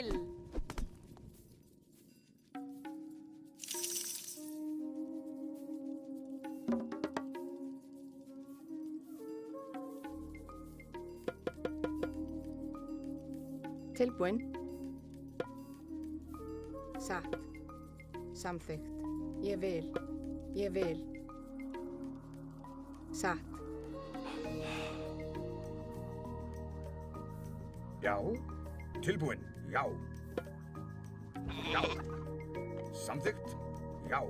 vil. Tilbúin. Satt. Samþykkt. Ég vil. Ég vil. Satt. Já. Tilbúin. Já. Já. Samþykkt. Já.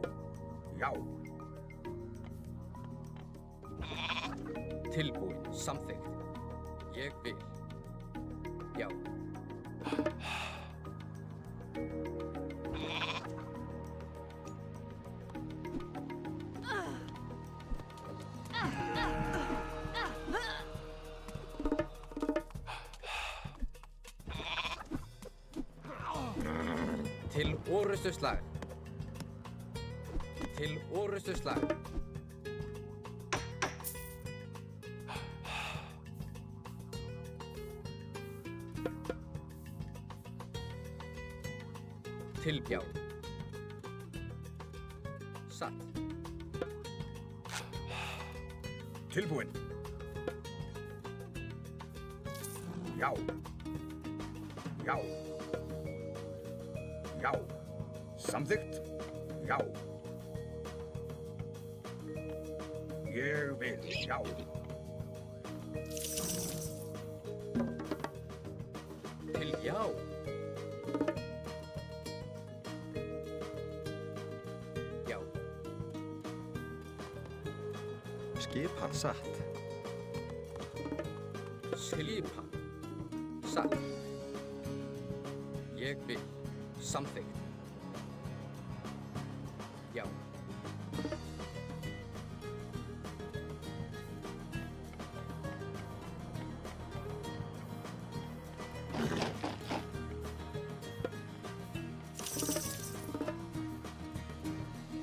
Já. Tilbúin. Samþykkt. Ég vil. Já. Til orrustuslag. Til orrustuslag. Tilbjá. Satt. Tilbúin. Já. Já. Já. Samþykkt. Já. Ég vil. Já. Til já. Já. Skipan satt. Skipan. Satt. Ég vil. Samþykkt. Já.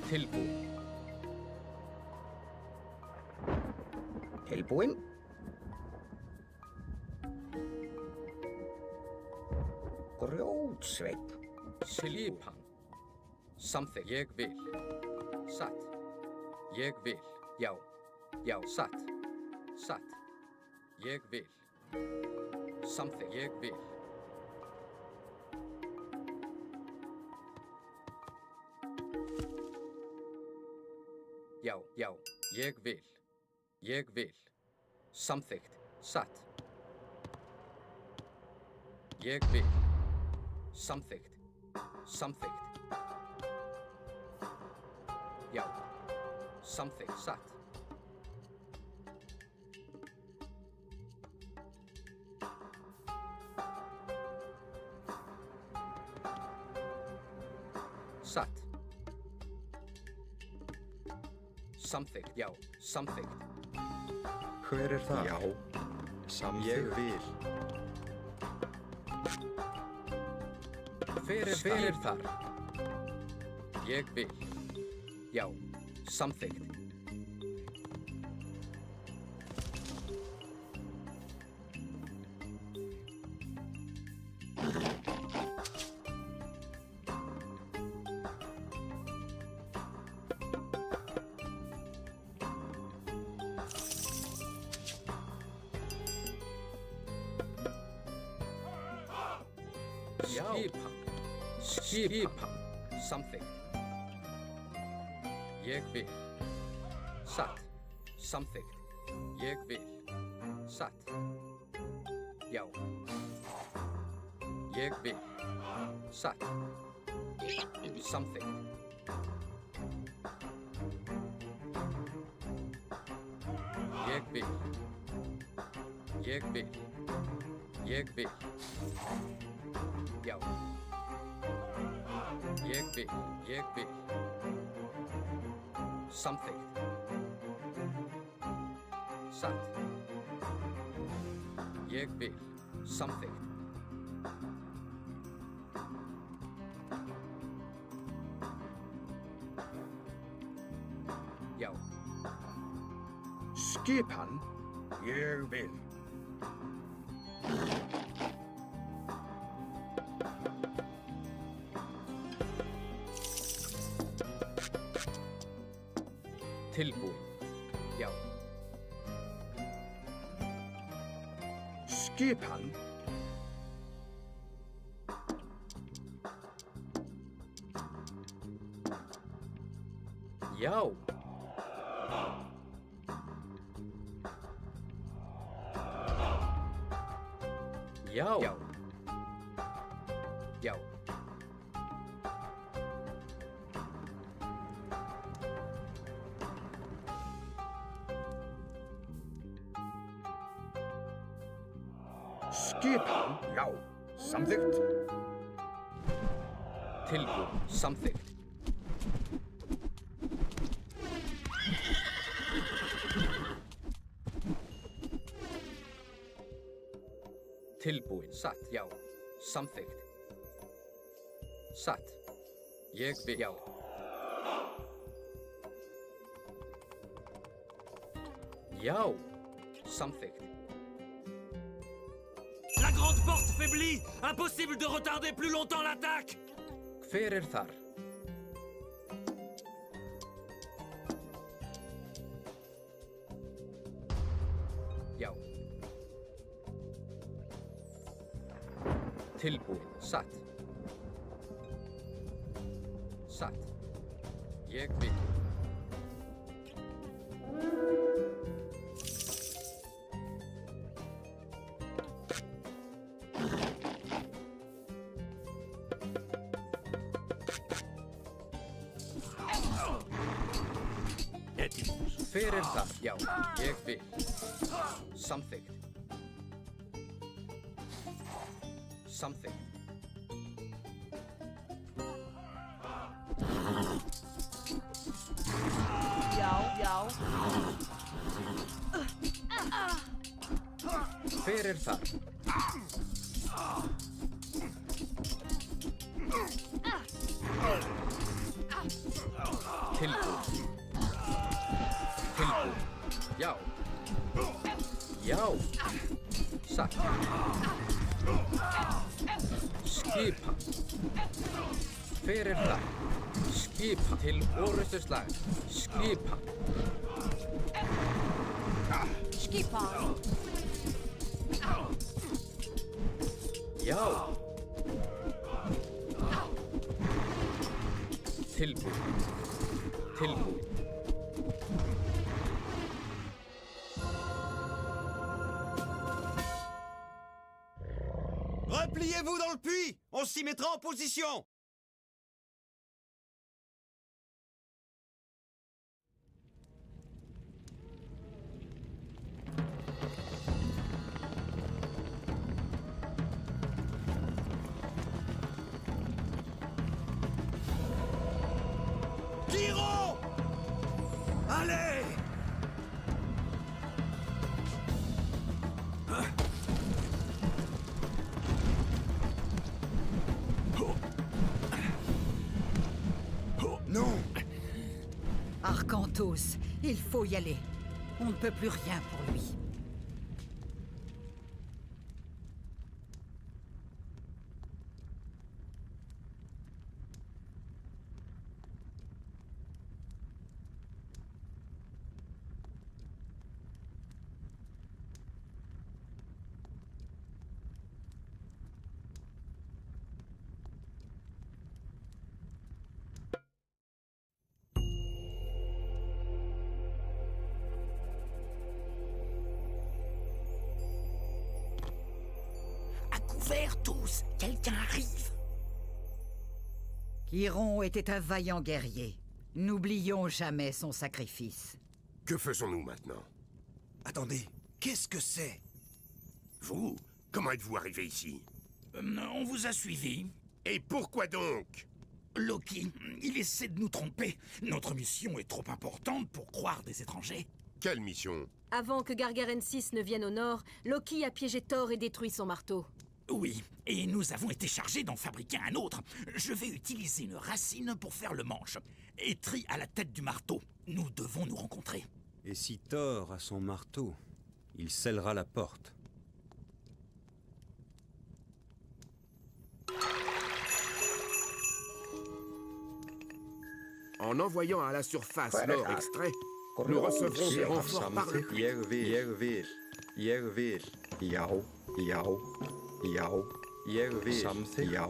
Tilbúin. Tilbúin. Grjótsveinn. Skipan. Samþykkt. Ég vil. Satt. Ég vil. Já. Já. Satt. Satt. Ég vil. Samþykkt. Ég vil. Já. Já. Ég vil. Ég vil. Samþykkt. Satt. Ég vil. Samþykkt. Samþykkt. Já. Samþykkt. Satt. Satt. Samþykkt. Já. Samþykkt. Hver er það? Já. Samþykkt. Ég vil. Hver er þar? Ég vil. Já. Samþykkt. Skipan. Skipan. Samþykkt. Ég vil. Satt. Samþykkt. Ég vil. Satt. Já. Ég vil. Satt. Samþykkt. Ég vil. Ég vil. Ég vil. Já. Ég vil. Ég vil. Samþykkt. Satt. Ég vil. Samþykkt. Já. Skipan. Ég vil. Tilbúin. Já. Skipan. Já. Já. Já. Já. Skipan. Já. Samþykkt. Tilbúin. Samþykkt. Tilbúin. Satt. Já. Samþykkt. Satt. Ég vil. Já. Já. Samþykkt. La grande porte faiblit! Impossible de retarder plus longtemps l'attaque! Hver þar? Já. Tilbúin. Satt. Satt. Ég vil. Hver þar? Já. Ég vil. Samþykkt. Samþykkt. Já, já. Hver þar? Tilbúin. Tilbúin. Já. Já. Satt. Skipa. Hver það? Skipa. Til orrustuslag. Skipa. Skipa. Já. Tilbúin. Tilbúin. Repliez-vous dans le puits! On s'y mettra en position! Tirons! Allez! Non. Arcanthos, il faut y aller. On ne peut plus rien pour lui. Vers tous, quelqu'un arrive. Chiron était un vaillant guerrier. N'oublions jamais son sacrifice. Que faisons-nous maintenant? Attendez, qu'est-ce que c'est? Vous? Comment êtes-vous arrivé ici? On vous a suivi. Et pourquoi donc? Loki, il essaie de nous tromper. Notre mission est trop importante pour croire des étrangers. Quelle mission? Avant que Gargarensis ne vienne au nord, Loki a piégé Thor et détruit son marteau. Oui, et nous avons été chargés d'en fabriquer un autre. Je vais utiliser une racine pour faire le manche. Etri à la tête du marteau. Nous devons nous rencontrer. Et si Thor a son marteau, il scellera la porte. En envoyant à la surface l'or extrait, Nous recevrons des renforts par le Samþykkt. Ég vil. Já. Ég vil. Samþykkt. Já.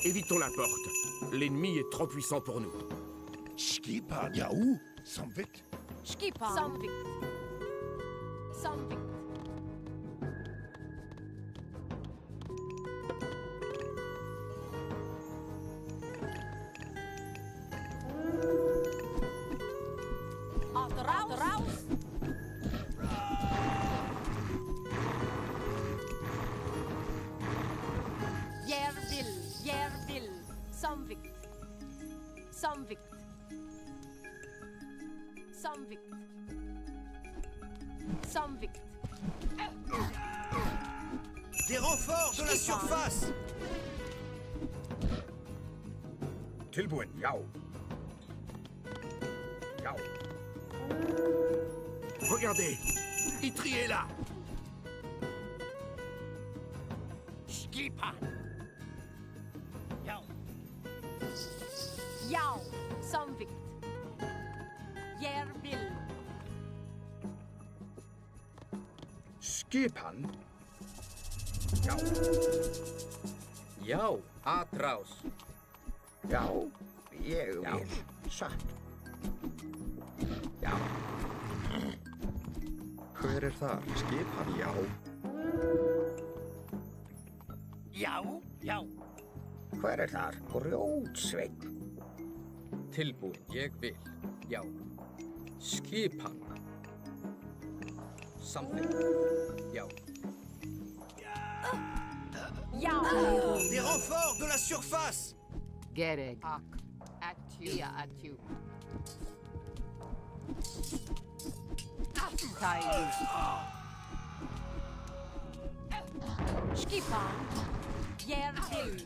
Évitons la porte. L'ennemi est trop puissant pour nous. Skipan. Jau. Samvik. Skipan. Samvikt. Samvikt. Raus. Järvill. Samvikt. Des renforts de la surface! Tilbúin. Já. Regardez, Itri est là. Skipan! Já. Samvikt. Järvill. Skipan. Já. Já, Atrás. Já. Ég vil. Satt. Já. Hver er þar? Skipan. Já. Já. Hver er þar? Grjótsveinn. Tilbúin, ég vil. Já. Skipan. Samþykkt. Já. Já. Des renforts de la surface! Gereg. Ak. Atju. Tailu. Skipan. Järvill.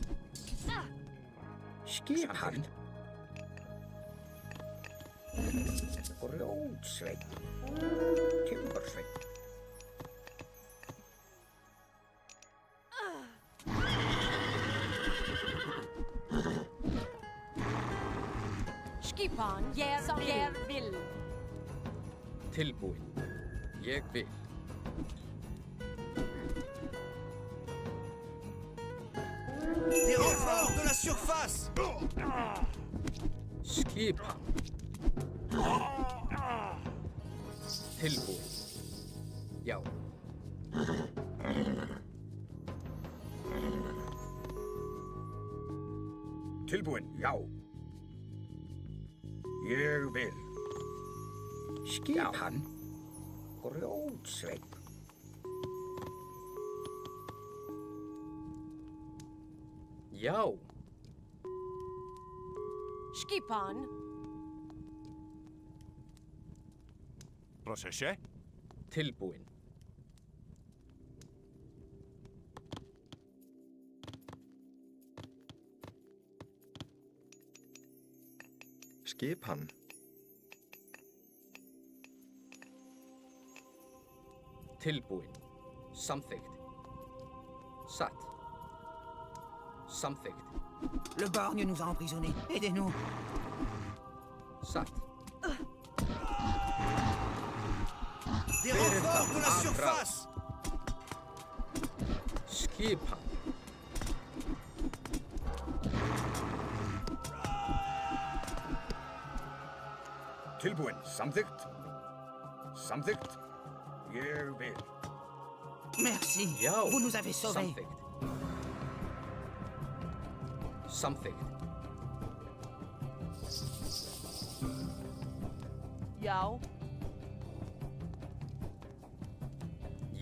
Skipan. Grjótsveinn. Timbursveinn. Skipan. Järvill. Tilbúin, ég vil. Des renforts de la surface! Skipan. Tilbúin. Já. Tilbúin. Já. Ég vil. Skipan. Grjótsveinn. Já. Skipan. Procesie? Tilbúin. Skipan. Tilbúin. Samþykkt. Satt. Samþykkt. Le borgne nous a emprisonnés. Aidez-nous. Satt. Des renforts de la surface! Skipan. Tilbúin. Samþykkt. Ég vil. Merci. Já. Vous nous avez sauvés. Samþykkt. Samþykkt. Já.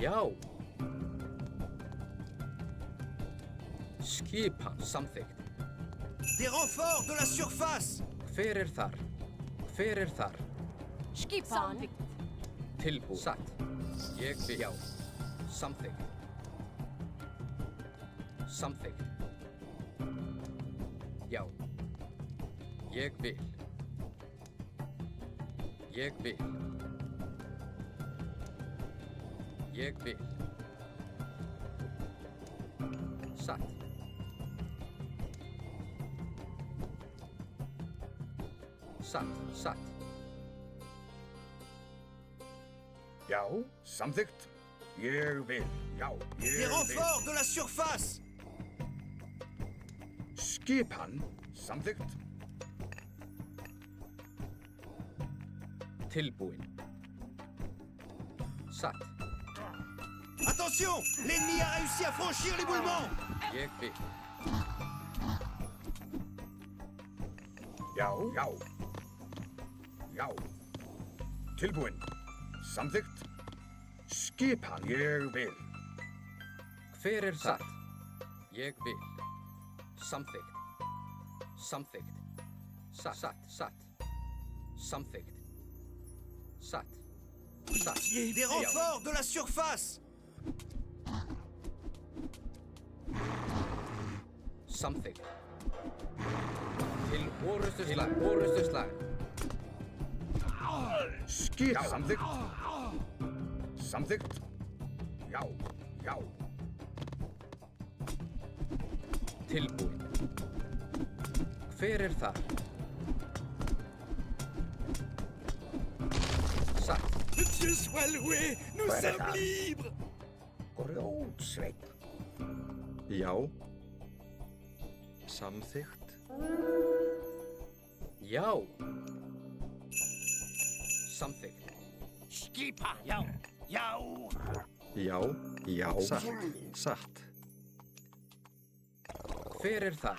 Já. Skipan. Samþykkt. Des renforts de la surface! Hver er þar? Hver er þar? Skipan. Tilbúin. Satt. Ég vil. Já. Samþykkt. Samþykkt. Já. Ég vil. Ég vil. Ég vil. Satt. Satt. Já, samþykkt. Ég vil. Já, ég Des vil. renforts de la surface! Skipan, samþykkt. Tilbúinn. Satt. Attention! L'ennemi a réussi à franchir l'éboulement! Ég vil. Já, já. Já. Tilbúinn. Samþykkt. Skipan, ég vil. Hver er það? Ég vil. Samþykkt. Samþykkt. Satt. Samþykkt. Satt. Des renforts de la surface! Samþykkt. Til orustuslag. Skipan, samþykkt. Samþykkt. Já, já. Tilbúinn. Hver er það? Satt. Dieu soit loué! Nous sommes libres! Grjótsveit. Já. Samþykkt. Já. Samþykkt. Skipa! Já! Já! Já. Já. Satt. Hver er það?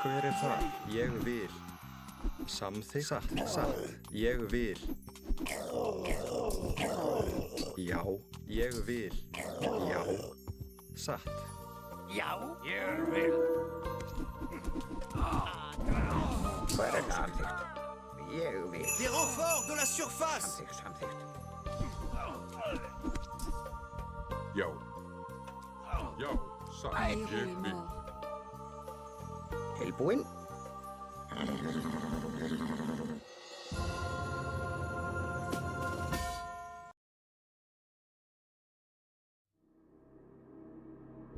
Hver er það? Ég vil. Samþykkt. Satt. Ég vil. Já. Ég vil. Já. Satt. Já! Ég vil. Hver er samþykkt? Ég vil. Des renforts de la surface! Samþykkt. Já. Já, satt. Ég vil. Tilbúinn.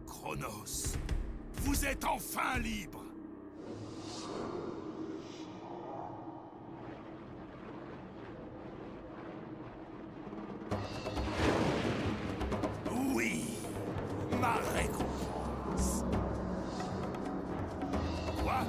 Chronos, vous êtes enfin libre! Oui, ma récompense. Quoi?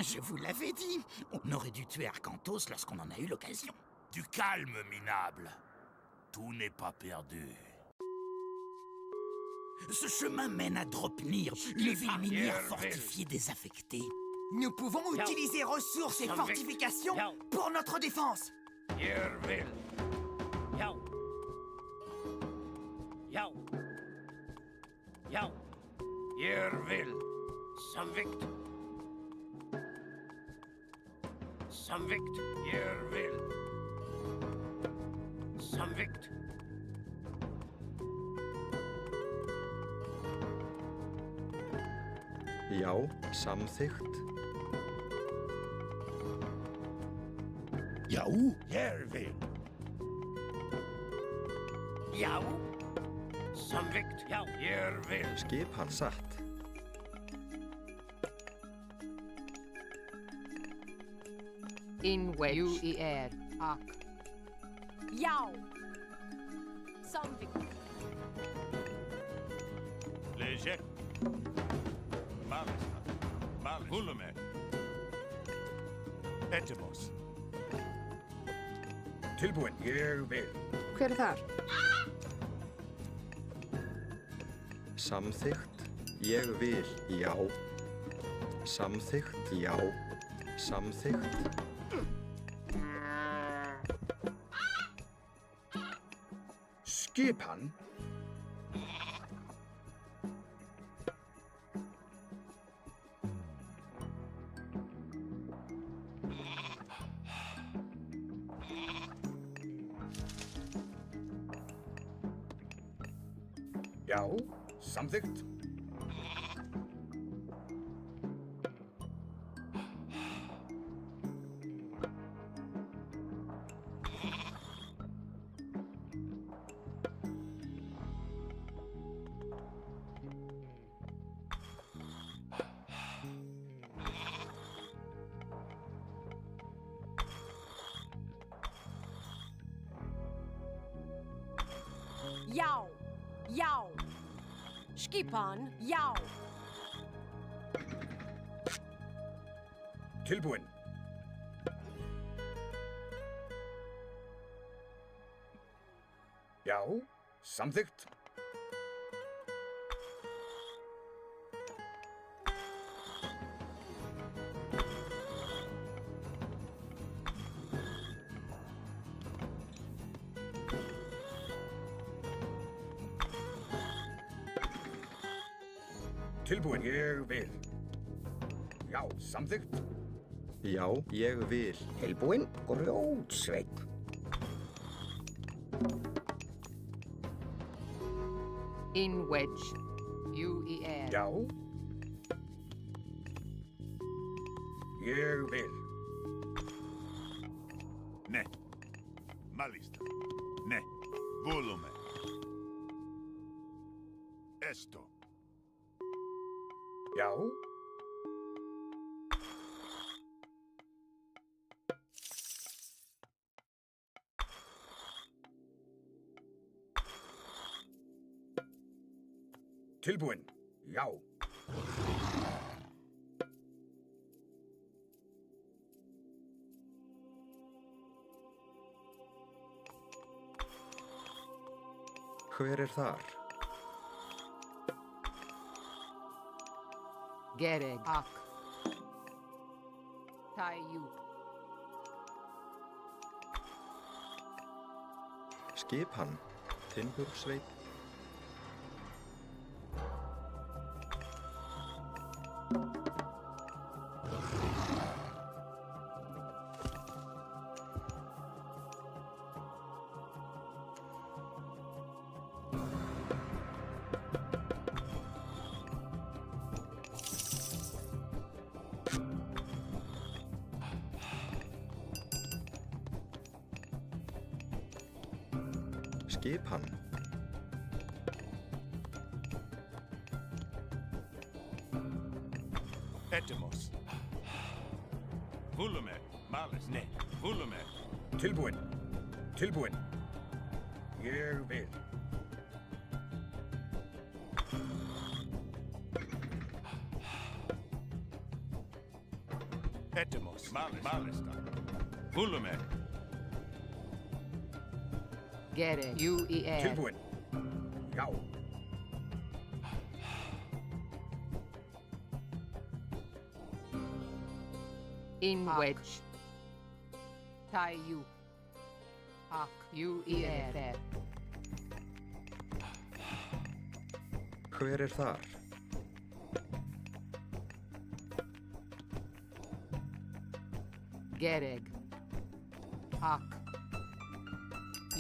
Je vous l'avais dit, on aurait dû tuer Arcantos lorsqu'on en a eu l'occasion. Du calme, minable. Tout n'est pas perdu. Ce chemin mène à Dropnir, les villes minières fortifiées désaffectées. Nous pouvons utiliser ressources et fortifications pour notre défense. Jeg vil. Já. Já. Já. Jeg vil. Samþykkt. Samþykkt. Jeg vil. Samþykkt. Já. Samþykkt. Já, ég vil. Já. Samþykkt. Já. Jeg vil. Skipan. Satt. In UER. Ak. Já! Samþykkt. Léger. Málesna. Húlume. Etibos. Tilbúinn. Ég vil. Hver er þar? Samþykkt. Ég vil. Já. Samþykkt. Já. Samþykkt. Skipan. Já, samþykkt. Já! Já! Skipan, já! Tilbúin. Já, samþykkt. Tilbúin, ég vil. Já, samþykkt. Já, ég vil. Tilbúin, grjótsveinn. In wedge. UER. Já. Ég vil. Ne. Malista. Ne. Volume. Esto. Já. Tilbúin. Já. Hver er þar? Gereg. Ak. Tayu. Skipan. Timbursveit. Skipan. Etemos. Volume. Males. Ne. Volume. Tilbúin. Tilbúin. Ég vil. Etemos. Males. Malesta. Volume. Gereg. UER. Tilbúin. Já. In wedge. Tayu. Ak. UER. Hver er þar? Gereg. Ak.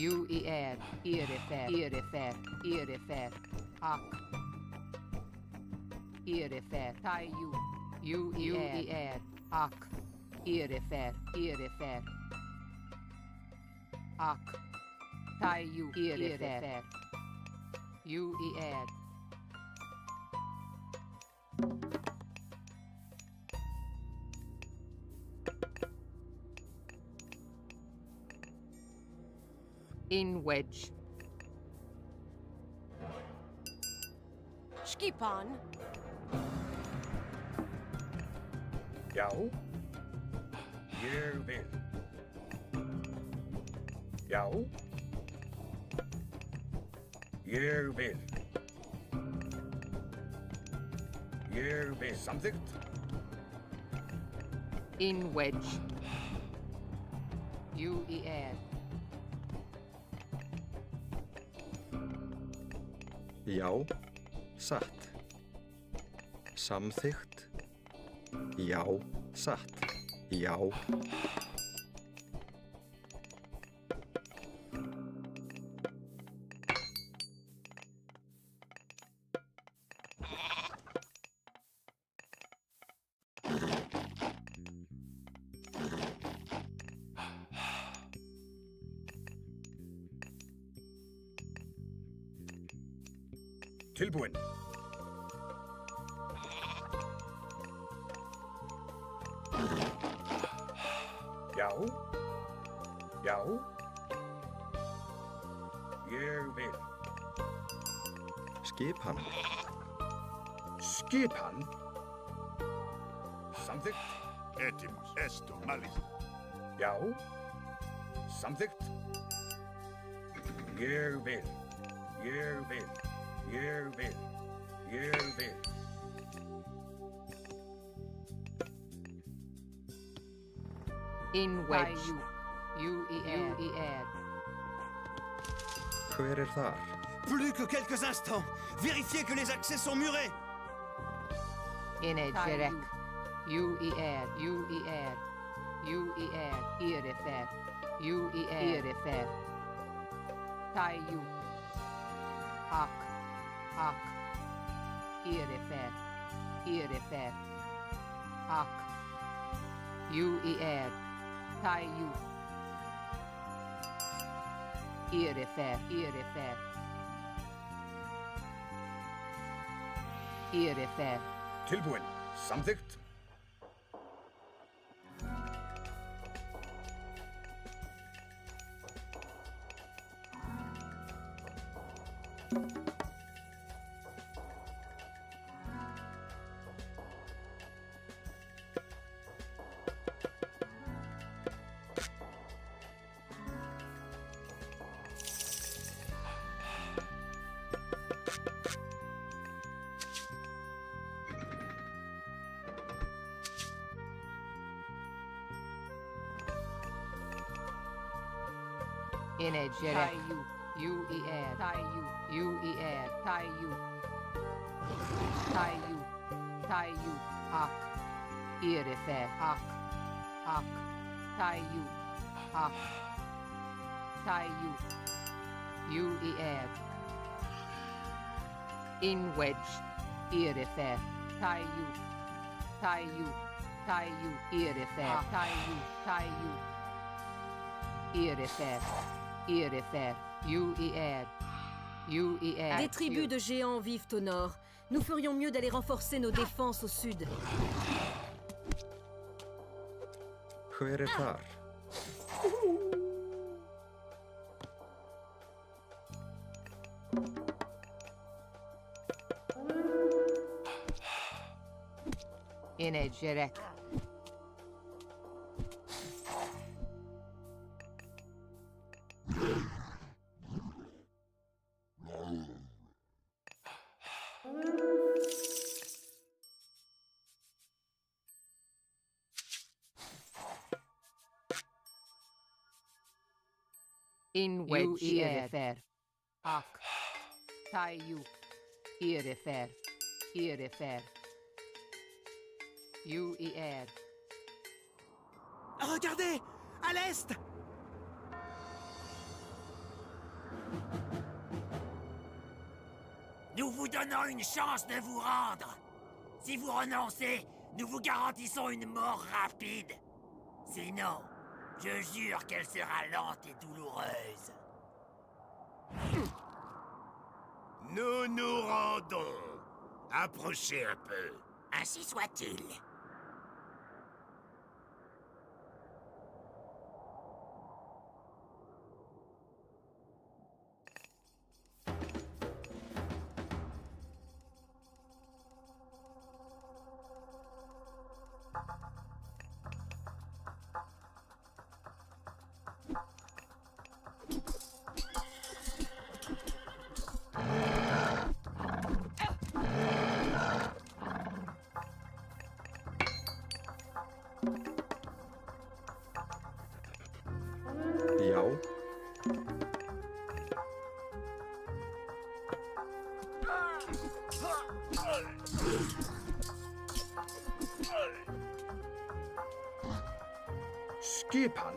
UER. Irifer. Irifer. Irifer. Ak. Irifer. Tayu. UER. Ak. Irifer. Irifer. Ak. Tayu. Irifer. UER. In wedge. Skipan, Já. Ég vil. Já. Ég vil. Ég vil. Samþykkt. In wedge. UER. Já. Satt. Samþykkt. Já. Satt. Já. Tilbúin. Já. Já. Ég vil. Skipan. Skipan. Samþykkt. Έτοιμος. Έστω. Μάλιστα. Já. Samþykkt. Ég vil. Ég vil. Ég vil. Ég vil. In wedge. U-E-R. Hver er þar? Plus que quelques instants. Vérifiez que les accès sont murés. In a jerek. U-E-R. Irifer. Irifer. Tayu. Ak. Irifer. Ak. U-E-R. Tayu. Irifer. Tilbúin. Samþykkt. In a jerek. U-E-R. Tayu. Ak. Irifer. Ak. Tayu. Ak. U-E-R. In wedge. Irifer. Tayu. Irifer. Tayu. Irifer. U-E-R. Des tribus de géants vivent au nord. Nous ferions mieux d'aller renforcer nos défenses au sud. Hver er þar? In a jerek. In wedge. Irifer. Ak. Tayu. Irifer. U-E-R. Regardez! À l'est! Nous vous donnons une chance de vous rendre. Si vous renoncez, nous vous garantissons une mort rapide. Sinon, je jure qu'elle sera lente et douloureuse. Nous nous rendons. Approchez un peu. Ainsi soit-il. Já. Skipan.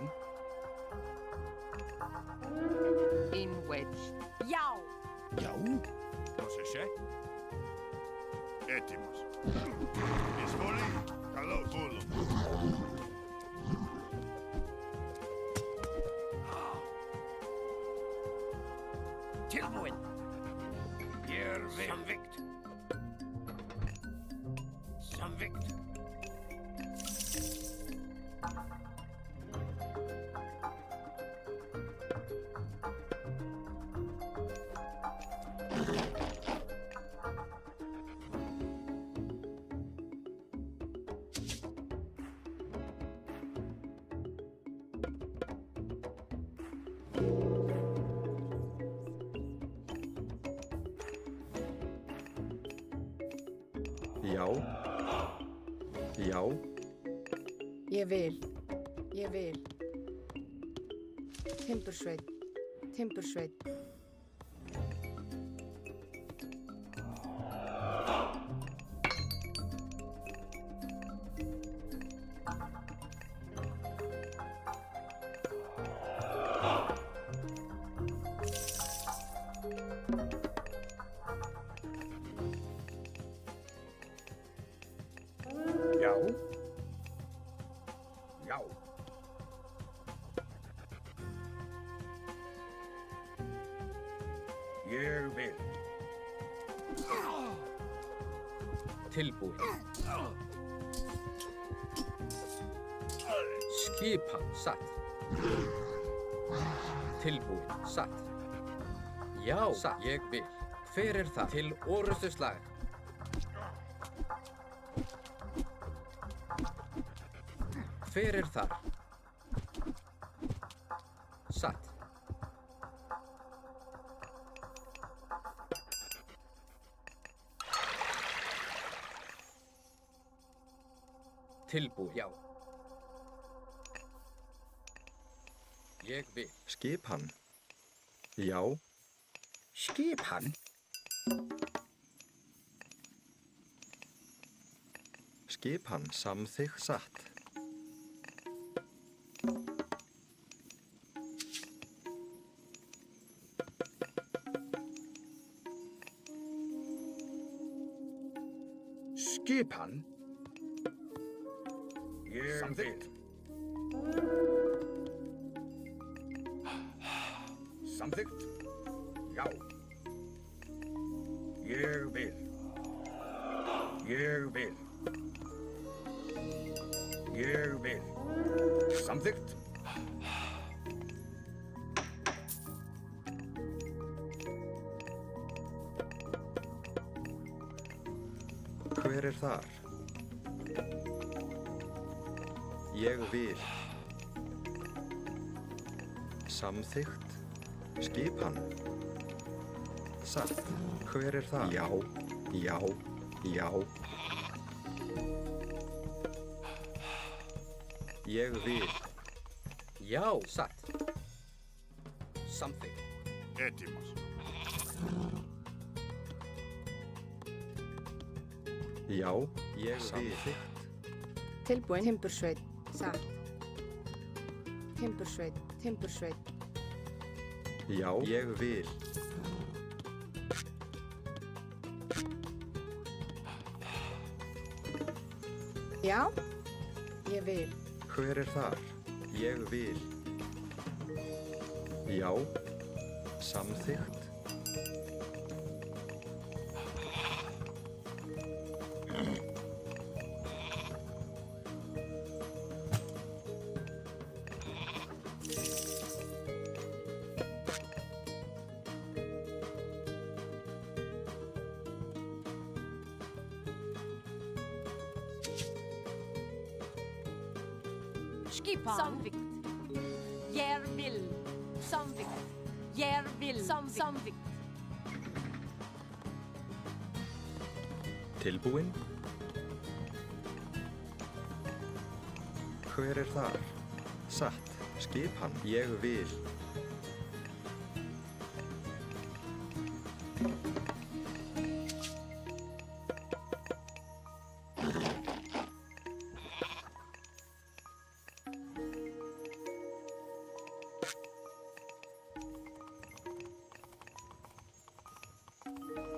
In wedge. Yao! Πρόσεχε. Έτοιμος. Εισβολή. Καλό βούλο. Tilbúin. Ég vil. Samvikt. Samvikt. Já. Já. Ég vil. Ég vil. Timbursveit. Timbursveit. Já. Já. Ég vil. Tilbúin. Skipan satt. Tilbúin satt. Já, satt. Ég vil. Hver er það? Til orustu slag. Hver er þar? Satt. Tilbúið, já. Ég vil. Skipan. Já. Skipan. Skipan samþykk satt. Skipan. Ég vil. Samþykkt. Já. Ég vil. Ég vil. Ég vil. Samþykkt. Hver er þar? Ég vil. Samþykkt. Skipan. Satt. Hver er það? Já. Já. Já. Ég vil. Já, satt. Samþykkt. Etimos. Já, ég samþykkt. Tilbúin. Timbursveit. Satt. Timbursveit. Timbursveit. Já, ég vil. Já. Ég vil. Hver er þar? Ég vil. Já, samþykkt. Skipan. Samvikt. Jeg vil. Samvikt. Jeg vil. Samvikt. Tilbúin? Hver er þar? Satt. Skipan. Ég vil.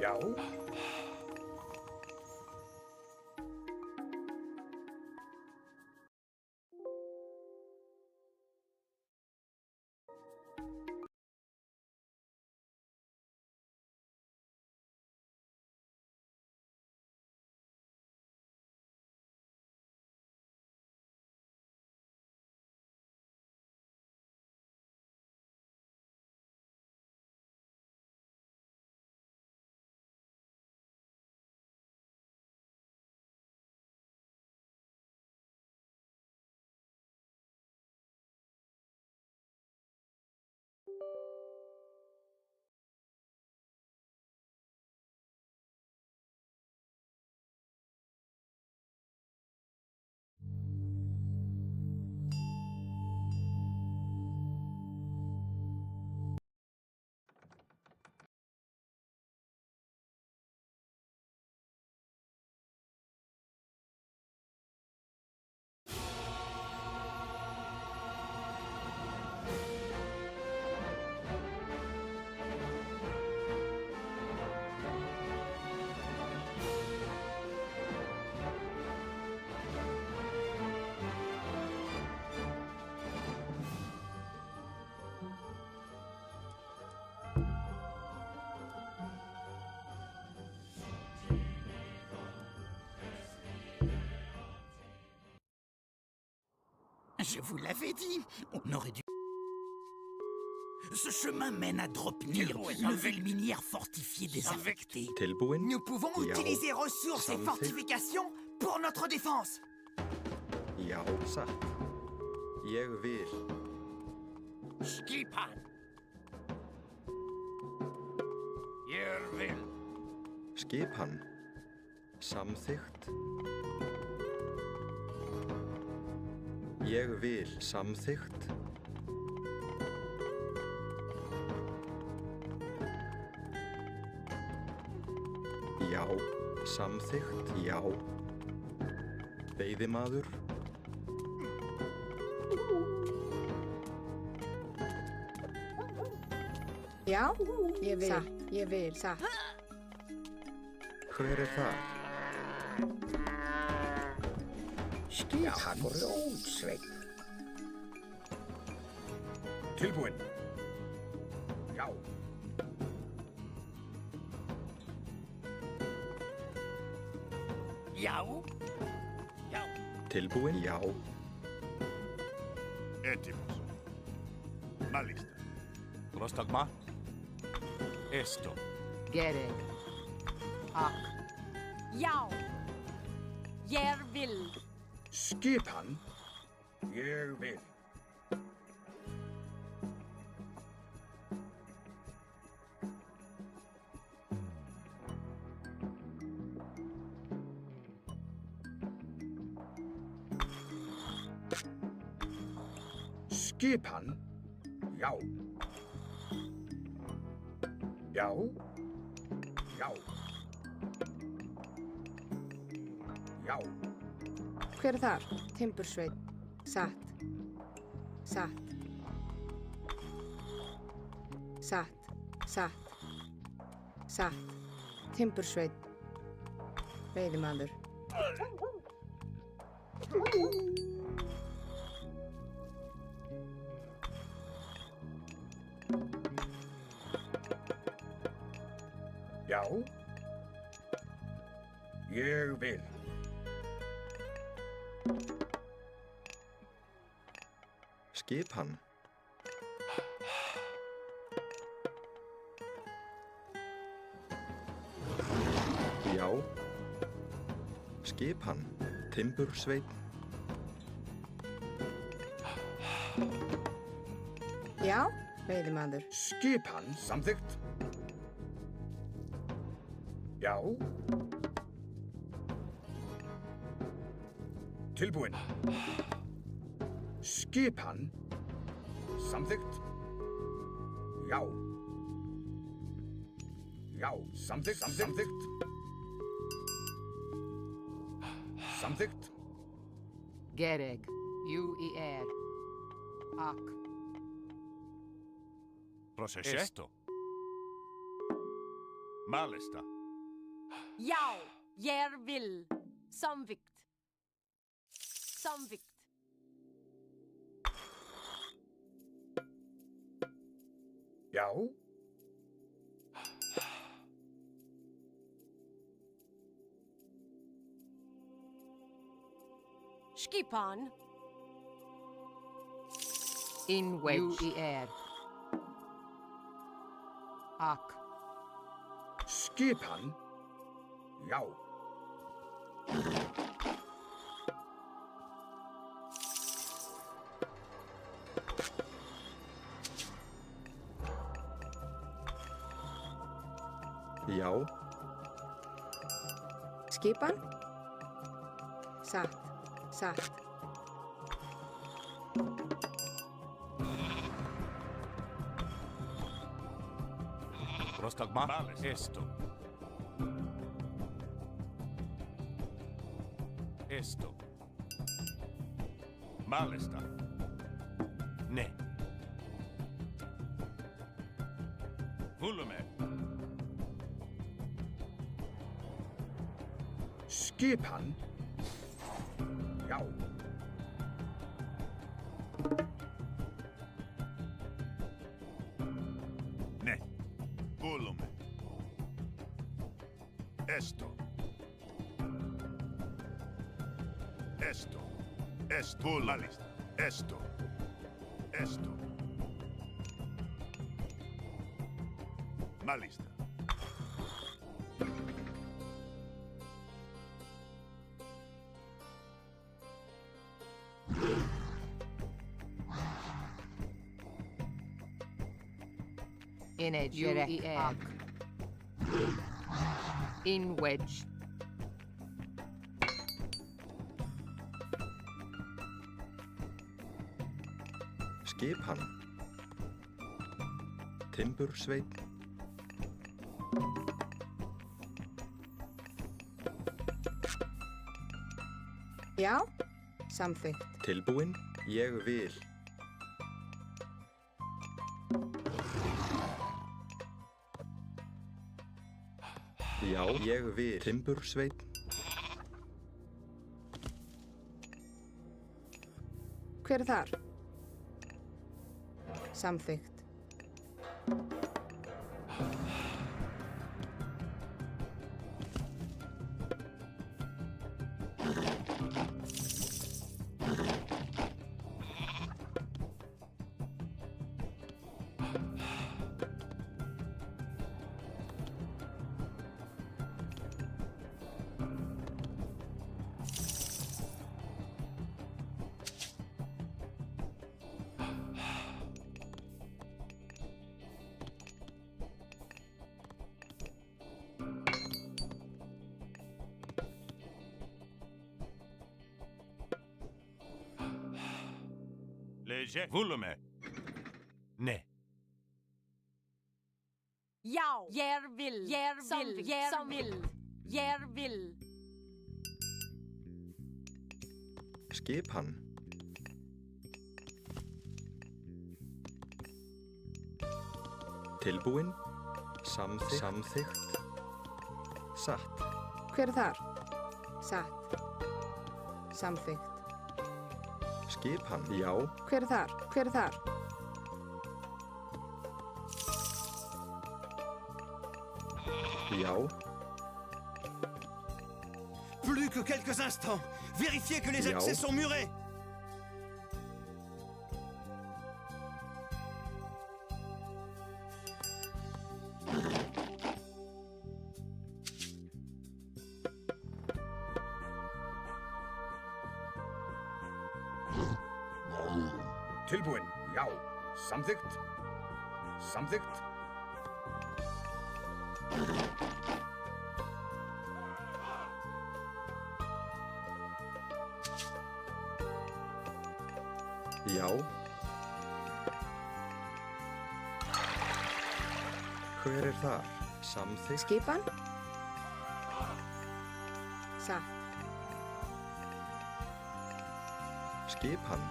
Já. Je vous l'avais dit, on aurait dû... Ce chemin mène à Dropnir, nouvelle minière fortifiée désaffectée. Tilbúin? Nous pouvons Já. utiliser ressources et Samþykkt. fortifications pour notre défense. Já, satt. Ég vil. Skipan. Ég vil. Skipan. Samþykkt. Ég vil. Samþykkt. Já. Samþykkt. Já. Veiðimaður. Já, ég vil. Satt. Ég vil. Satt. Hver það? Skipan. Rótsveinn. Tilbúin. Já. Já. Já. Tilbúin? Já. Έτοιμος. Μάλιστα. Πρόσταγμα. Έστω. Gereg. Ak. Já. Ég vil. Skipan. Ég vil. Skipan. Já. Já. Já. Já. Hver er þar? Timbursveit. Satt. Satt. Satt. Satt. Satt. Timbursveit. Veiðimaður. Já. Ég vil. Skipan. Já. Skipan. Timbursveinn. Já, veiðimaður. Skipan. Samþykkt. Já. Tilbúin. Skipan. Samþykkt. Já. Já. Samþykkt. Samþykkt. Samþykkt. Gereg. Uer. Ak. Πρόσεχε. Έστω. Μάλιστα. Já. Ég vil. Samvikt. Samvikt. Já. Skipan. In Uer. Ak. Skipan. Já. Já. Skipan. Satt. Satt. Πρόσταγμα. Έστω. Έστω. Μάλιστα. Ναι. Βούλουμε. Skipan. Já. Ναι. Βούλουμε. Έστω. Έστω. Έστω. Μάλιστα. Esto. Esto. Malista. In edge. Ak. In wedge. Skipan. Timbursveinn. Já, samþykkt. Tilbúin, ég vil. Já, ég vil. Timbursveinn. Hver er þar? Samþykkt. Léger. Volume. Ne. Ja, jag vill. Jag vill. Skipan. Tilbúin. Samþykkt. Satt. Hver er þar? Satt. Samþykkt. Skipan. Já. Hver er þar? Hver er þar? Já. Plus que quelques instants. Vérifiez que les accès sont murés. Tilbúin, já. Samþykkt. Samþykkt. Já. Hver er þar? Samþykkt. Skipan. Satt. Skipan.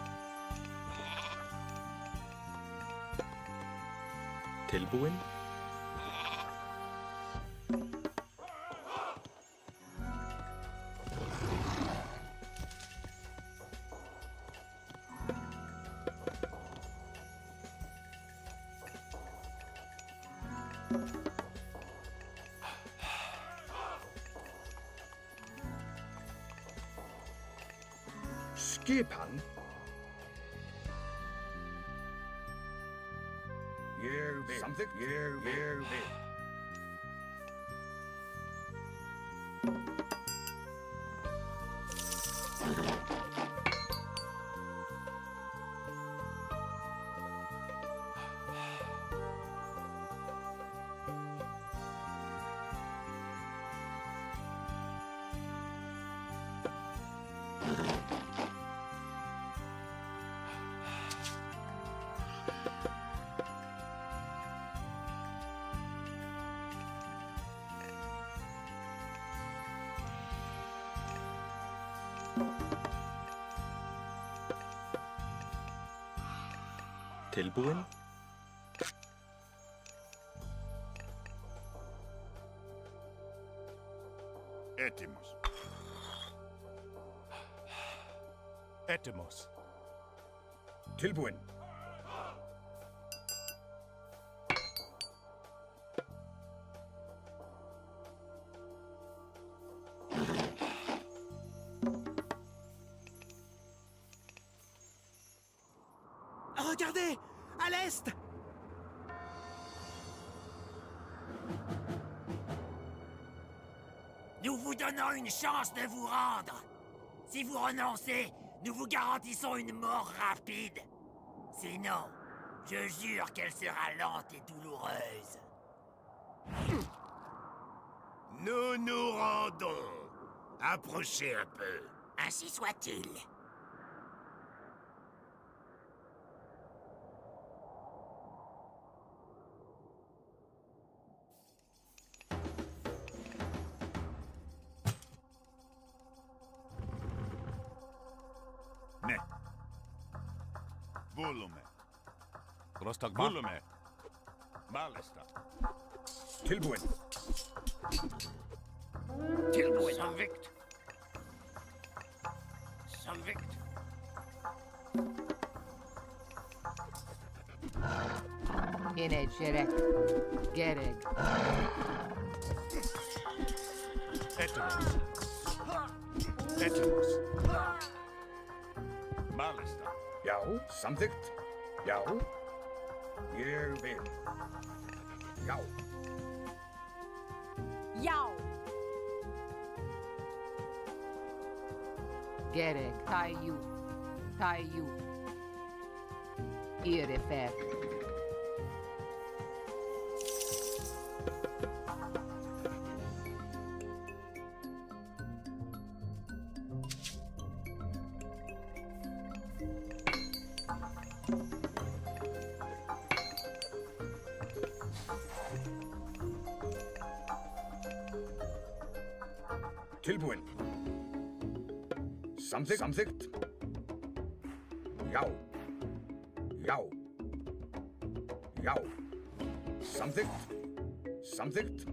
Tilbúin. Skipan. Ég vil. Samþykkt. Ég vil. Tilbúin. Έτοιμος. Έτοιμος. Tilbúin. Regardez! À l'est! Nous vous donnons une chance de vous rendre. Si vous renoncez, nous vous garantissons une mort rapide. Sinon, je jure qu'elle sera lente et douloureuse. Nous nous rendons. Approchez un peu. Ainsi soit-il. Ne. Volume. Rostak volume. Malesta. Tilbúin. Tilbúin. Samvikt. Samvikt. Inec, Gereg. Etemus. Etemus. Malesta. Já, samþykkt. Já. Ég vil. Já. Já. Gereg, Tayu. Irifer. Tilbúin. Samþykkt. Já. Já. Já. Samþykkt.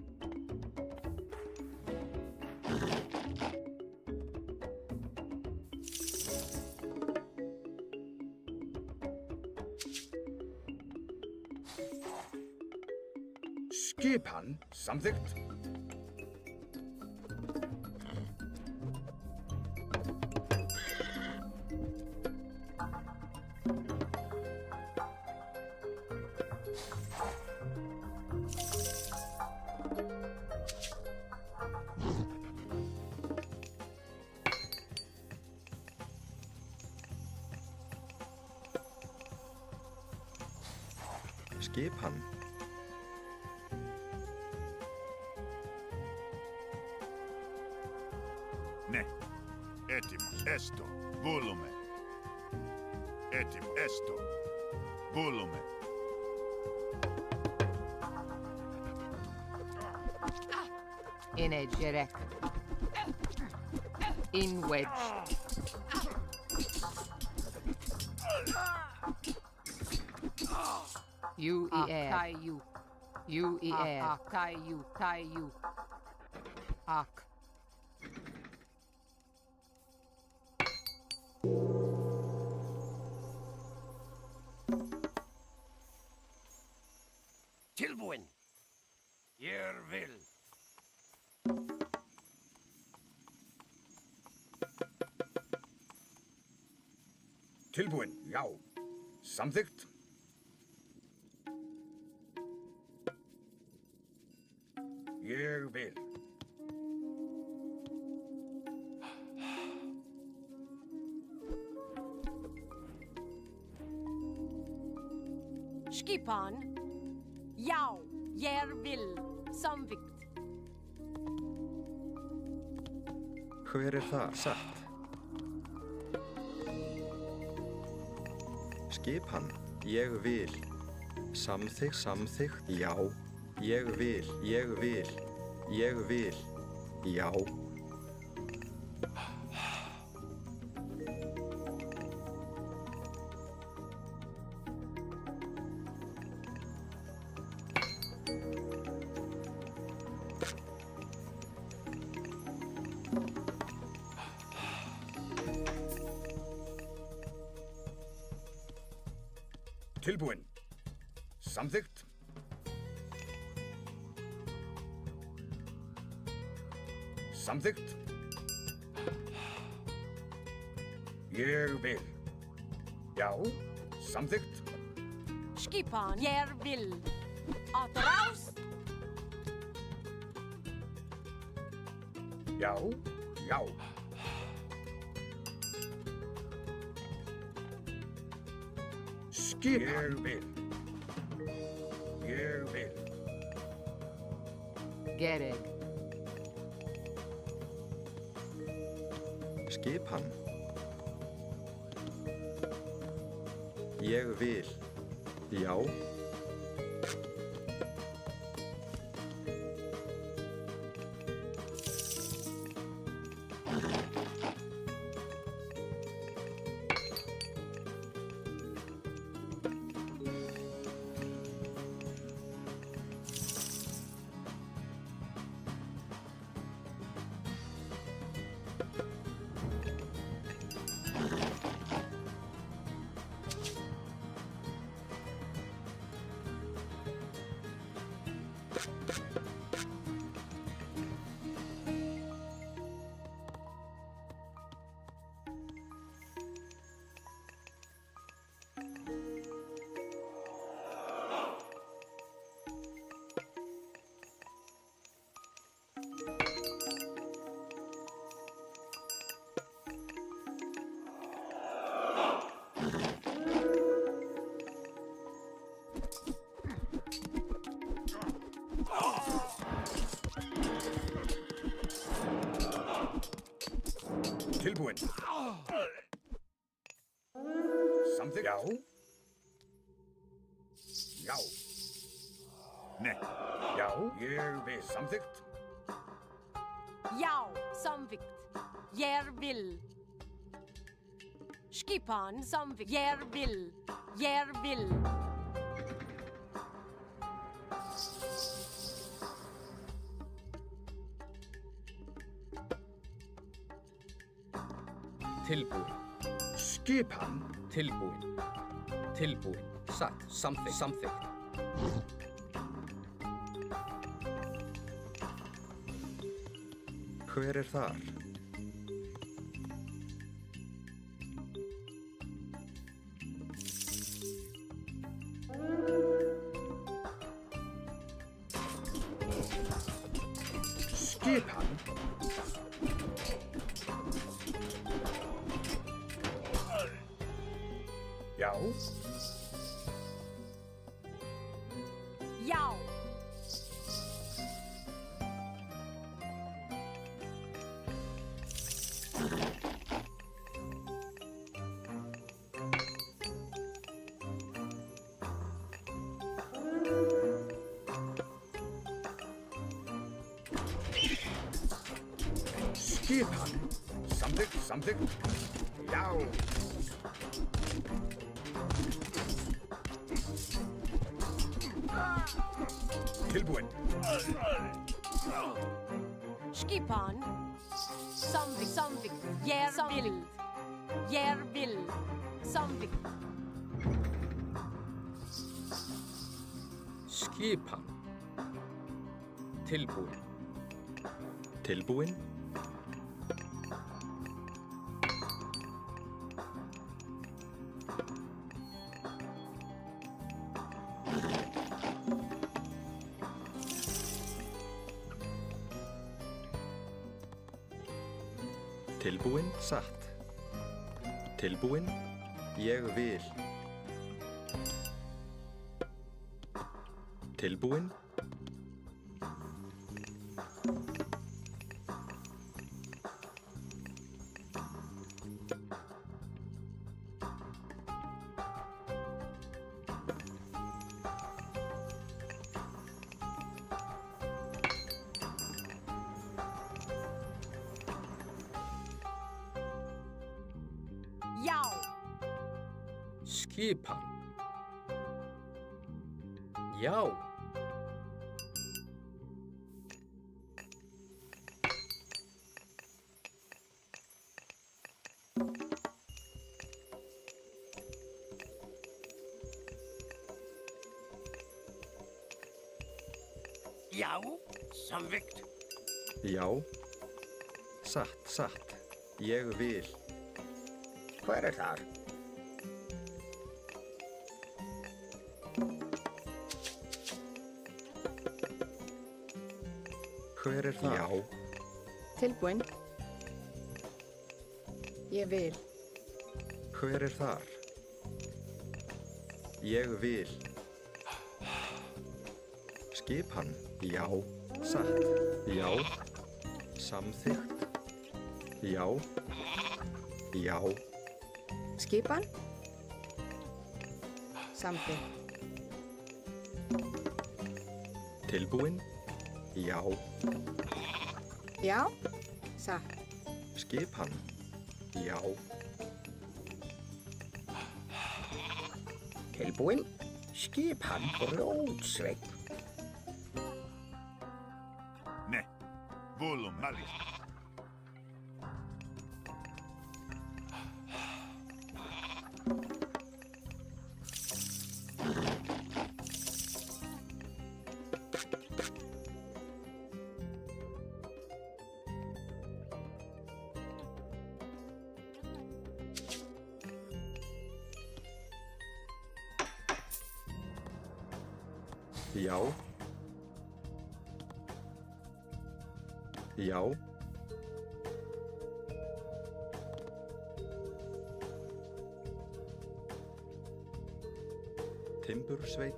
Skipan. Samþykkt. Skipan. Ne. Etim. Esto. Volume. Etim. Esto. Volume. Inec, Inwedge. Tayu. Tayu. Ak. Tilbúin. Ég vil. Tilbúin. Já. Samþykkt. Ég vil. Skipan. Já, ég vil. Samvikt. Hver er það? Satt. Skipan. Ég vil. Samþykkt. Já. Ég vil. Já. Tilbúin. Samþykkt. Samþykkt. Ég vil. Já. Samþykkt. Skipan. Jeg vil. Atraus. Já, já. Skipan. Ég vil. Ég vil. Gereg. Skipan. Ég vil. Já. Tilbúin. Samþykkt. Já. Já. Nei. Já. Ég vil. Samþykkt. Já, samvikt. Jeg vil. Skipan, samvikt. Jeg vil. Jeg vil. Tilbúin. Skipan. Tilbúin. Tilbúin. Satt. Samþykkt. Samþykkt. Hver er þar? Skipan. Já. Já. Skipan. Samþykkt. Samþykkt. Já. Tilbúin. Skipan. Samvikt, samvikt. Jeg vil. Jeg vil. Samvikt. Skipan. Tilbúin. Tilbúin. Tilbúin. Satt. Tilbúin. Ég vil. Tilbúin. Já. Skipan. Já. Já, samvikt. Já. Satt, satt. Ég vil. Hver er þar? Hver er það? Já. Tilbúin. Ég vil. Hver er þar? Ég vil. Skipan. Já. Satt. Já. Samþykkt. Já. Já. Skipan. Samþykkt. Tilbúin. Já. Já. Satt. Skipan. Já. Tilbúin. Skipan Rótsveinn. Ne. Volum Malis. Já. Já. Timbursveinn.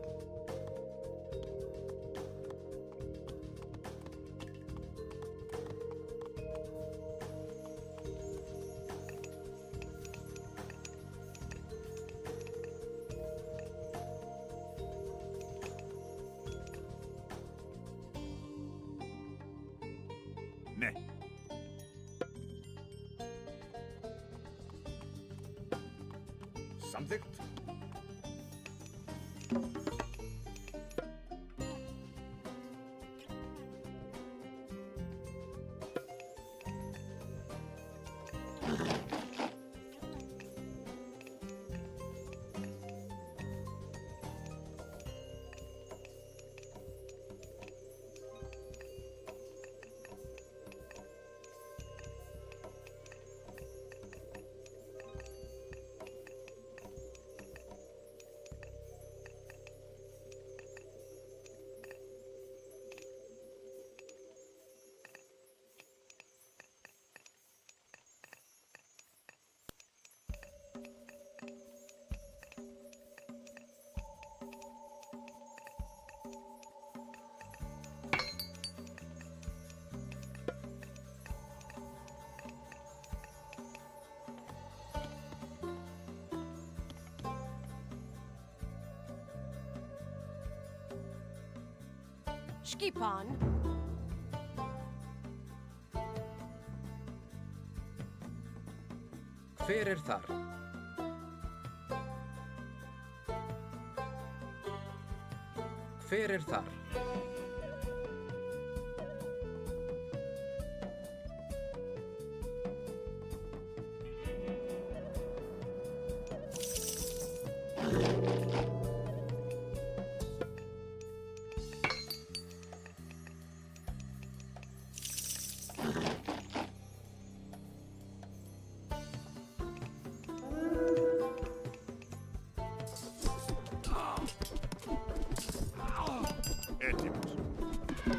Ne. Samþykkt. Skipan. Hver er þar? Hver er þar?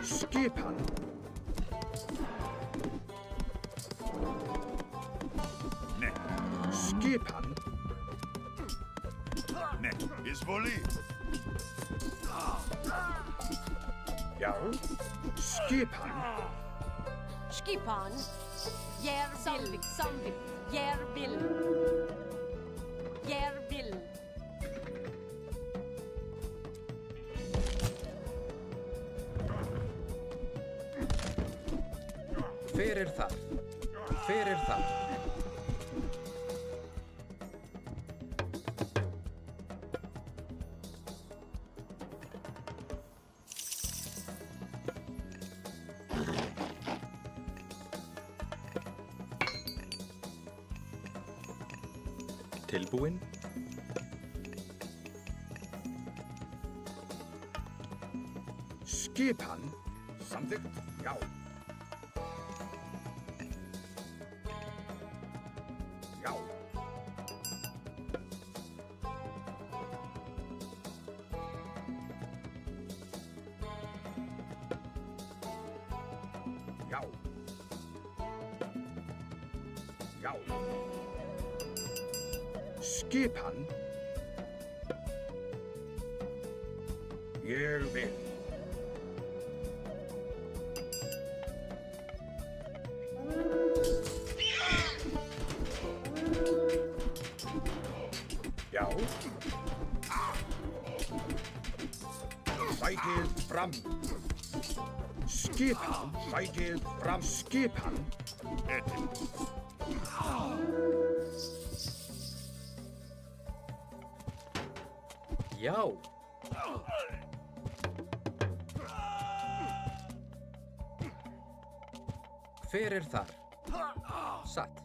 Skipan. Ne. Skipan. Ne. Izvoli. Já. Skipan. Skipan. Jeg vil. Samvik. Jeg vil. Jeg vil. Hver er þar? Hver er þar? Tilbúin. Skipan. Samþykkt. Já. Já. Já. Já. Skipan. Ég vil. Já. Sætið fram. Skipan. Sætið fram. Skipan. Já. Hver er þar? Satt.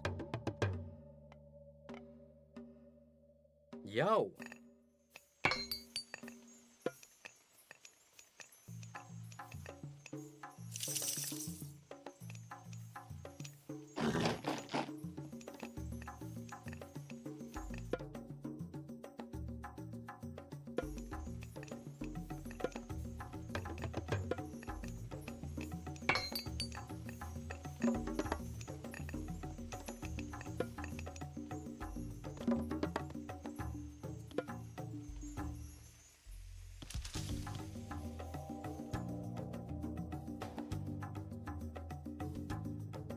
Já.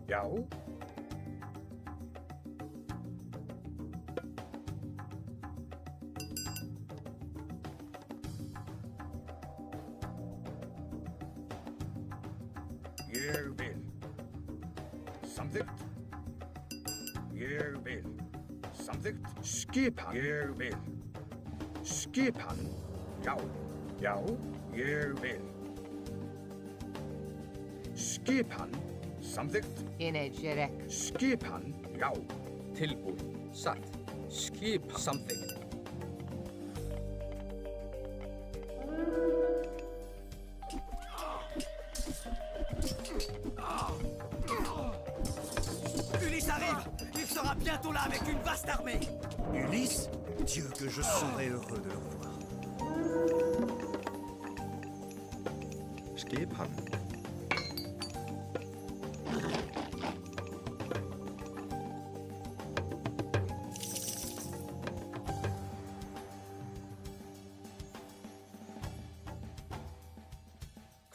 Já. Ég vil. Samþykkt. Ég vil. Samþykkt. Skipan. Ég vil. Skipan. Já. Já. Ég vil. Skipan. Samþykkt. Inejirek. Skipan. Já. Tilbúin. Satt. Skipan. Samþykkt. Ulysse arrive! Il sera bientôt là avec une vaste armée! Ulysse? Dieu, que je serais heureux de le revoir. Skipan.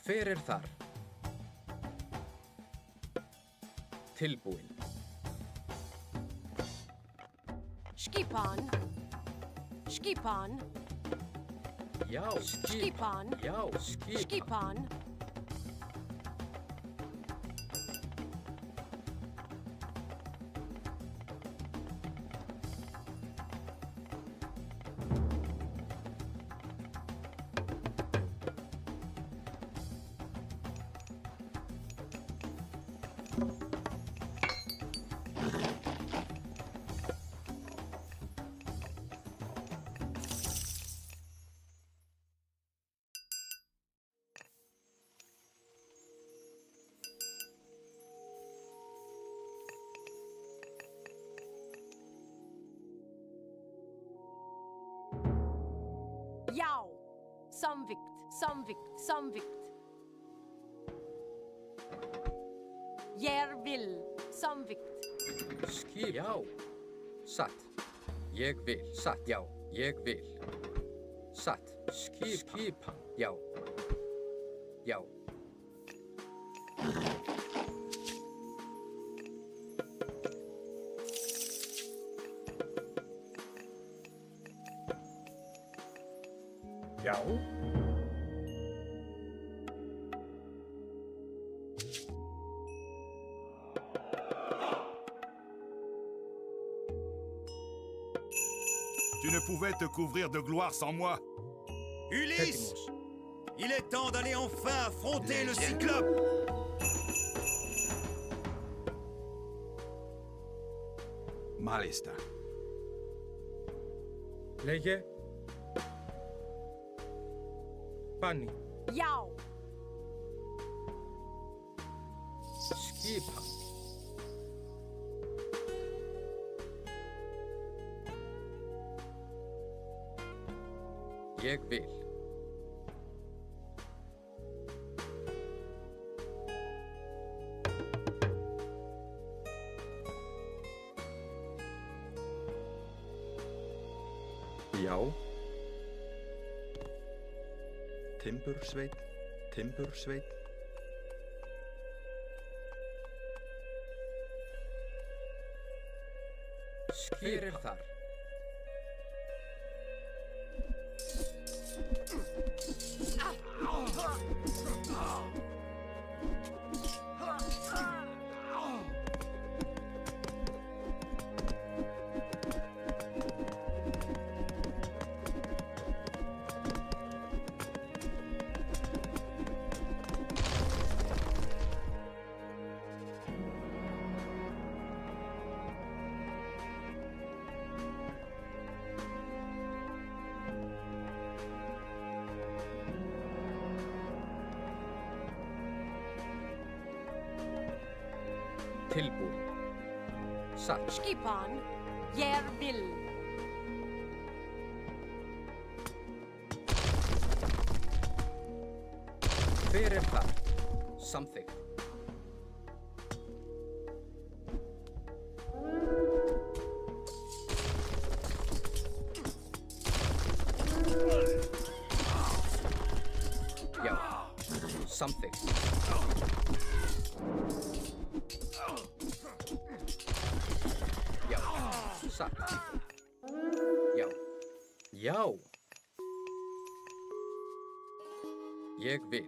Hver er þar? Tilbúin. Skipan. Skipan. Já. Skipan. Já. Skipan. Skipan. Jau. Samvikt. Samvikt. Samvikt. Järvill. Samvikt. Já. Satt. Ég vil. Satt. Já. Ég vil. Satt. Skipan. Já. Já. Já. Tu ne pouvais te couvrir de gloire sans moi. Ulysse! Il est temps d'aller enfin affronter le Cyclope! Malista. Lege. Pani. Jau. Skipan. Ég vil. Já. Timbursveinn, timbursveinn. Hver er þar? Tilbúin. Satt. Skipan, ég vil. Hver er þar? Samþykkt. Já. Samþykkt. Já. Satt. Já. Já. Ég vil.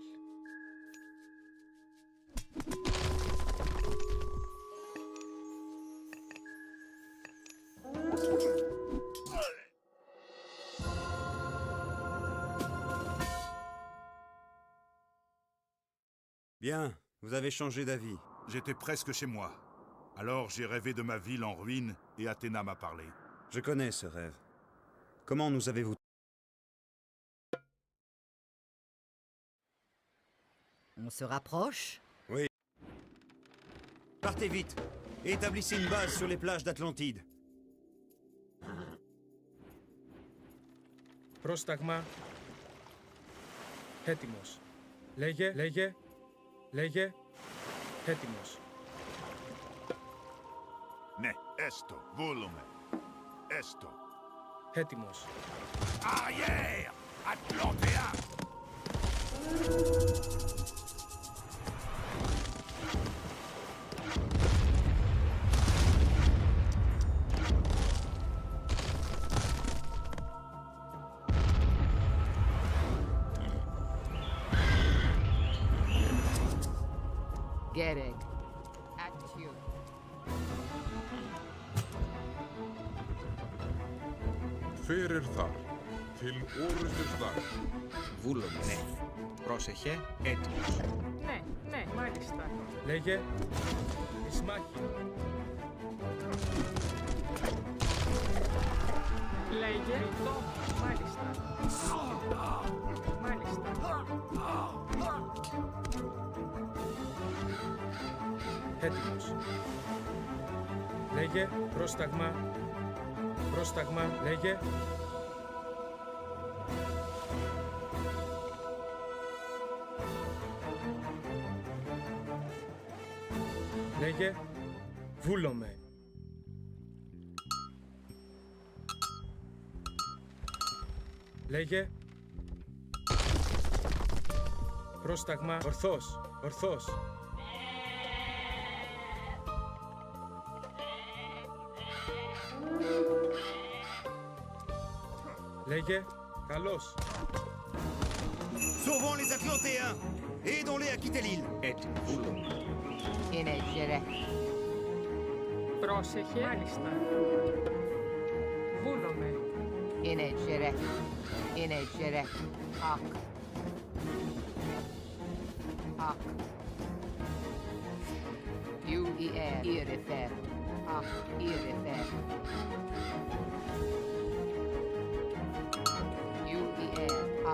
Bien, vous avez changé d'avis. J'étais presque chez moi. Alors j'ai rêvé de ma ville en ruine et Athéna m'a parlé. Je connais ce rêve. Comment nous avez-vous... On se rapproche? Oui. Partez vite et établissez une base sur les plages d'Atlantide. Πρόσταγμα. Έτοιμος. Λέγε. Έτοιμος. Ναι, έστω, βούλουμε. Έστω. Έτοιμος. Arrière! Atlantéa! Gerek. Actio. Hver er þar? Til orrustu slags. Βούλομαι. Ναι. Πρόσεχε, έτοιμος. Ναι, μάλιστα. Λέγε. Ισμάχη. Λέγε. Μάλιστα. Έτοιμος. Λέγε. Πρόσταγμα. Λέγε. Λέγε. Βούλομαι. Λέγε. Πρόσταγμα. Ορθός. Λέγε. Καλώς. Sauvons les Atlantéens et aidons-les à quitter l'île. Έτοιμος. Είναι γερέ. Πρόσεχε. Μάλιστα. Βούλομαι. Είναι γερέ. Ακ. Ηρεφέρ. Ακ. Ηρεφέρ.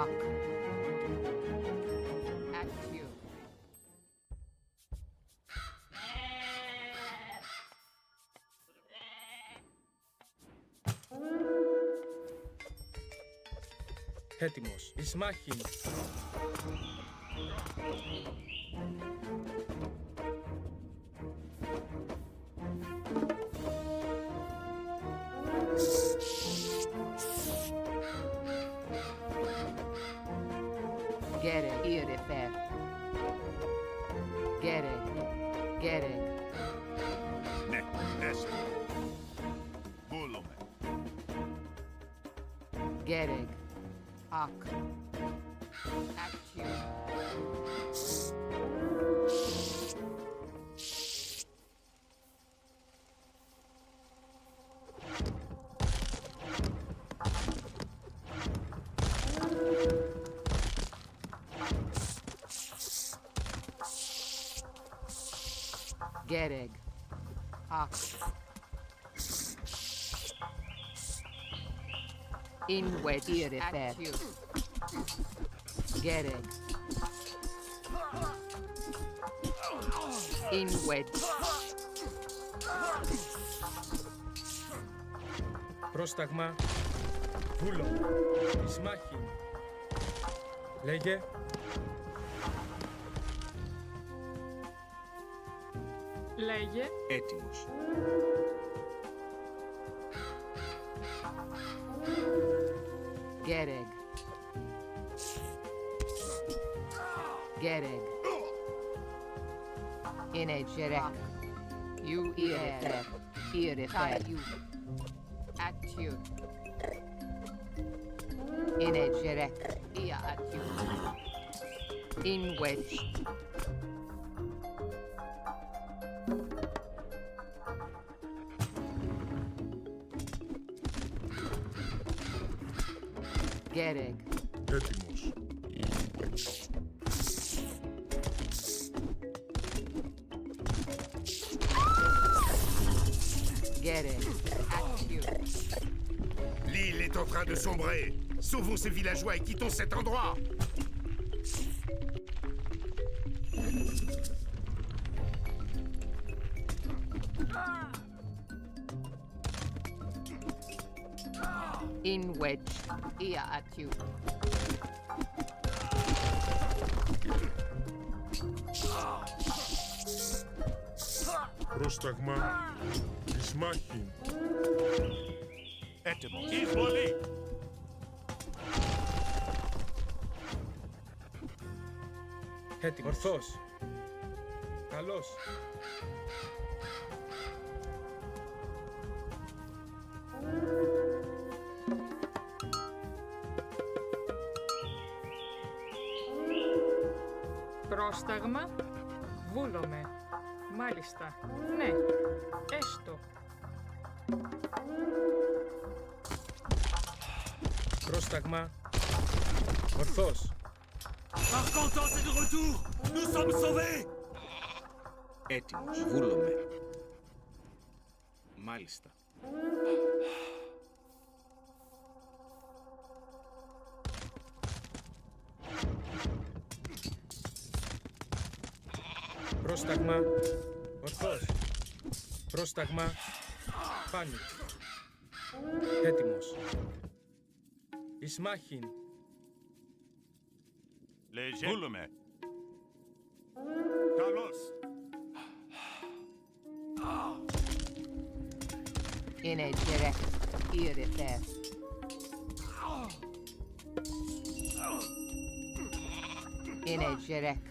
Ακ. Actio. Έτοιμος. Ισμάχη. Irefer. Gereg. Gereg. Ναι, έστω. Βούλομαι. Gereg. Ak. Actio. Gereg. Ak. Inwet Irefer. Gereg. Inwet. Πρόσταγμα. Βούλο. Ισμάχη. Λέγε. Λέγε. Έτοιμος. Gereg. Gereg. Inegerek. You Irefer. Irefer. Actu. Inegerek. Ia actu. Inwet. Gereg. Έτοιμος. Gereg. Actu. L'île est en train de sombrer. Sauvons ces villageois et quittons cet endroit. Inwet. Ia actu. Πρόσταγμα. Ισμάχη. Έτοιμος. Εισβολή. Έτοιμος. Ορθός. Καλός. Πρόσταγμα. Βούλομαι. Μάλιστα. Ναι. Έστω. Πρόσταγμα. Ορθός. Argentan est de retour. Nous sommes sauvés. Έτοιμος. Βούλομαι. Μάλιστα. Πρόσταγμα. Ορθός. Πρόσταγμα. Πάνω. Έτοιμος. Ισμάχην. Λέγε. Βούλομαι. Καλώς. Inegerek. Irefer. Inegerek.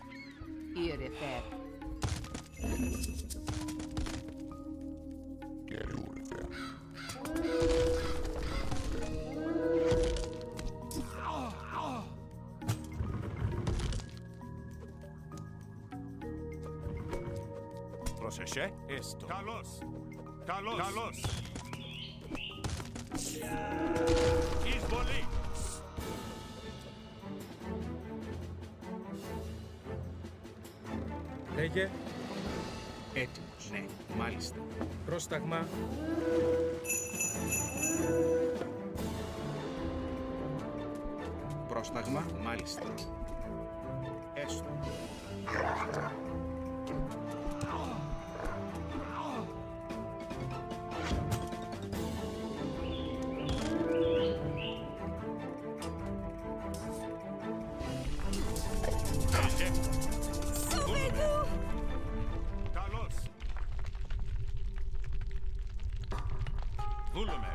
Irefer. Πρόσεχε. Έστω. Καλώς. Καλώς. Καλώς. Εισβολή. Λέγε. Έτοιμος. Ναι. Μάλιστα. Πρόσταγμα. Πρόσταγμα. Μάλιστα. Έστω. Καλώς. Βούλομαι.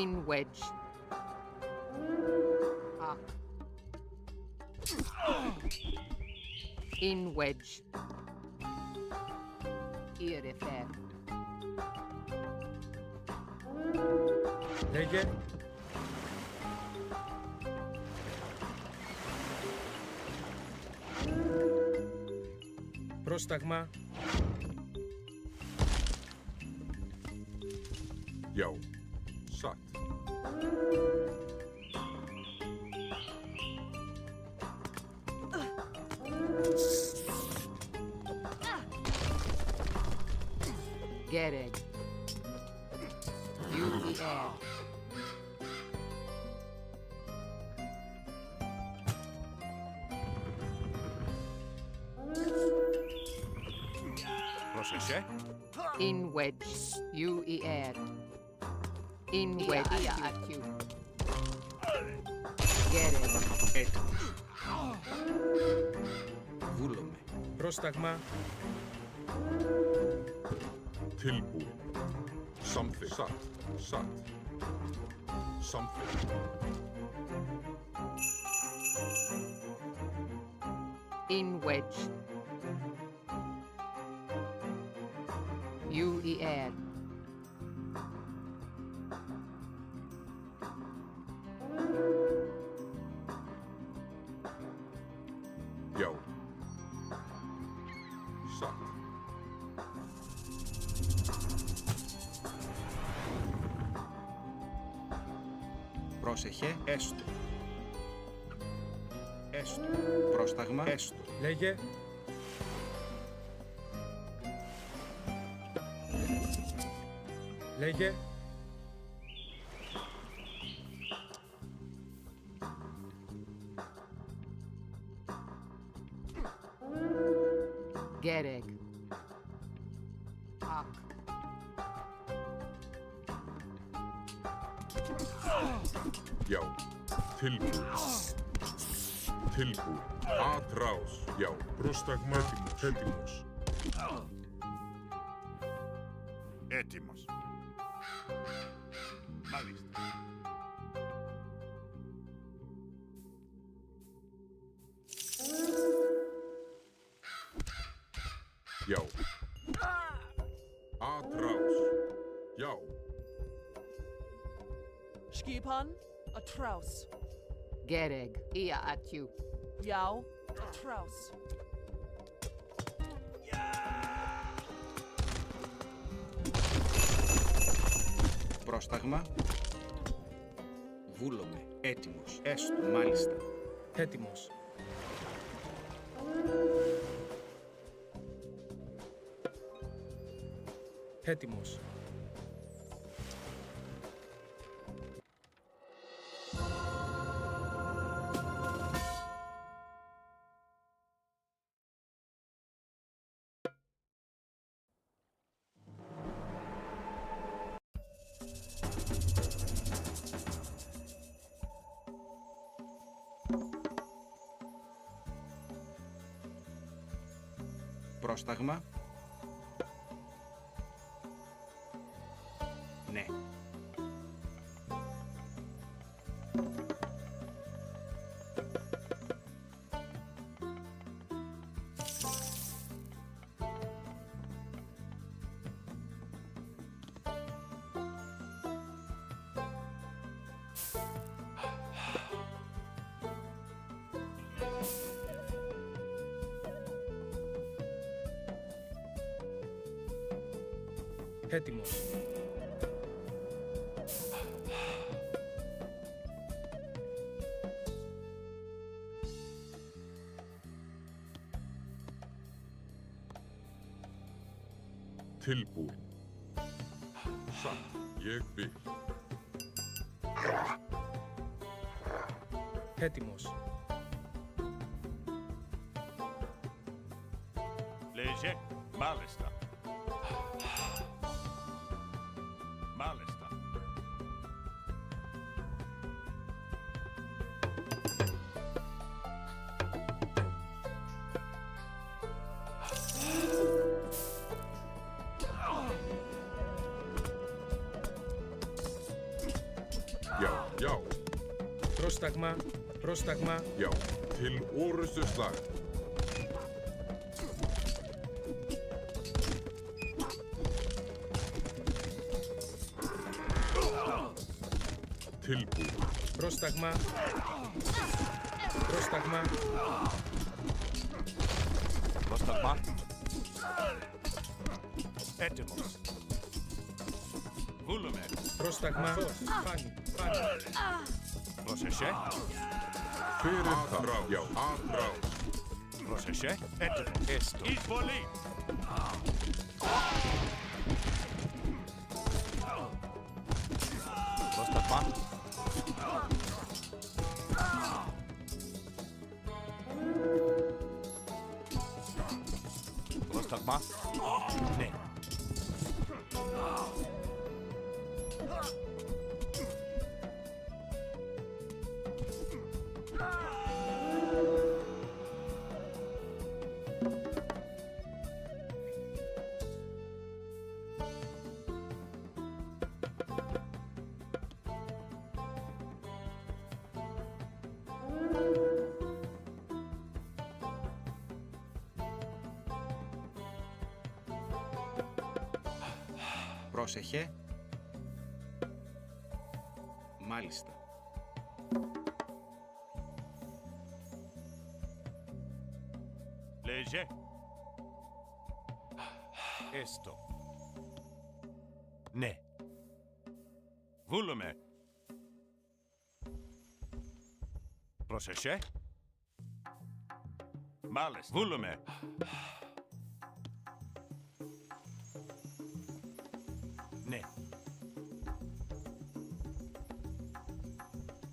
In wedge. Up. In wedge. Irifer. Λέγε. Πρόσταγμα. Já. Satt. Gereg. UER. Πρόσεχε. In wedge. UER. In wedge. Iriatu. Gereg. Έτοιμος. Βούλομαι. Πρόσταγμα. Tilbúin. Something. Satt. Satt. Something. In wedge. UER. Já. Satt. Πρόσεχε, έστω. Έστω. Πρόσταγμα, έστω. Λέγε. Λέγε. Gereg. Ak. Já. Tilbúin. Tilbúin. Atrás. Já. Πρόσταγμα. Έτοιμος. Έτοιμος. Μάλιστα. Já. Atrás. Já. Skipan, a trouse. Gereg. Iriatu. Yao, a trouse. Πρόσταγμα. Βούλομαι. Έτοιμος. Έστω. Μάλιστα. Έτοιμος. Έτοιμος. Πρόσταγμα. Ναι. Έτοιμος. Tilbúin. Satt. Ég vil. Έτοιμος. Λέγε. Μάλιστα. Μάλιστα. Já. Πρόσταγμα, πρόσταγμα. Já. Til orustuslag. Tilbúið. Πρόσταγμα. Πρόσταγμα. Πρόσταγμα. Έτοιμος. Βούλουμε. Πρόσταγμα. Φάνη, φάνη. Πρόσεχε. Fyrir það. Já. Átráð. Πρόσεχε. Έτοιμος. Έστω. Εισβολή. Πρόσταγμα. Πρόσταγμα. Ναι. Πρόσεχε. Μάλιστα. Λέγε. Έστω. Ναι. Βούλουμε. Πρόσεχε. Μάλιστα. Βούλουμε. Ναι.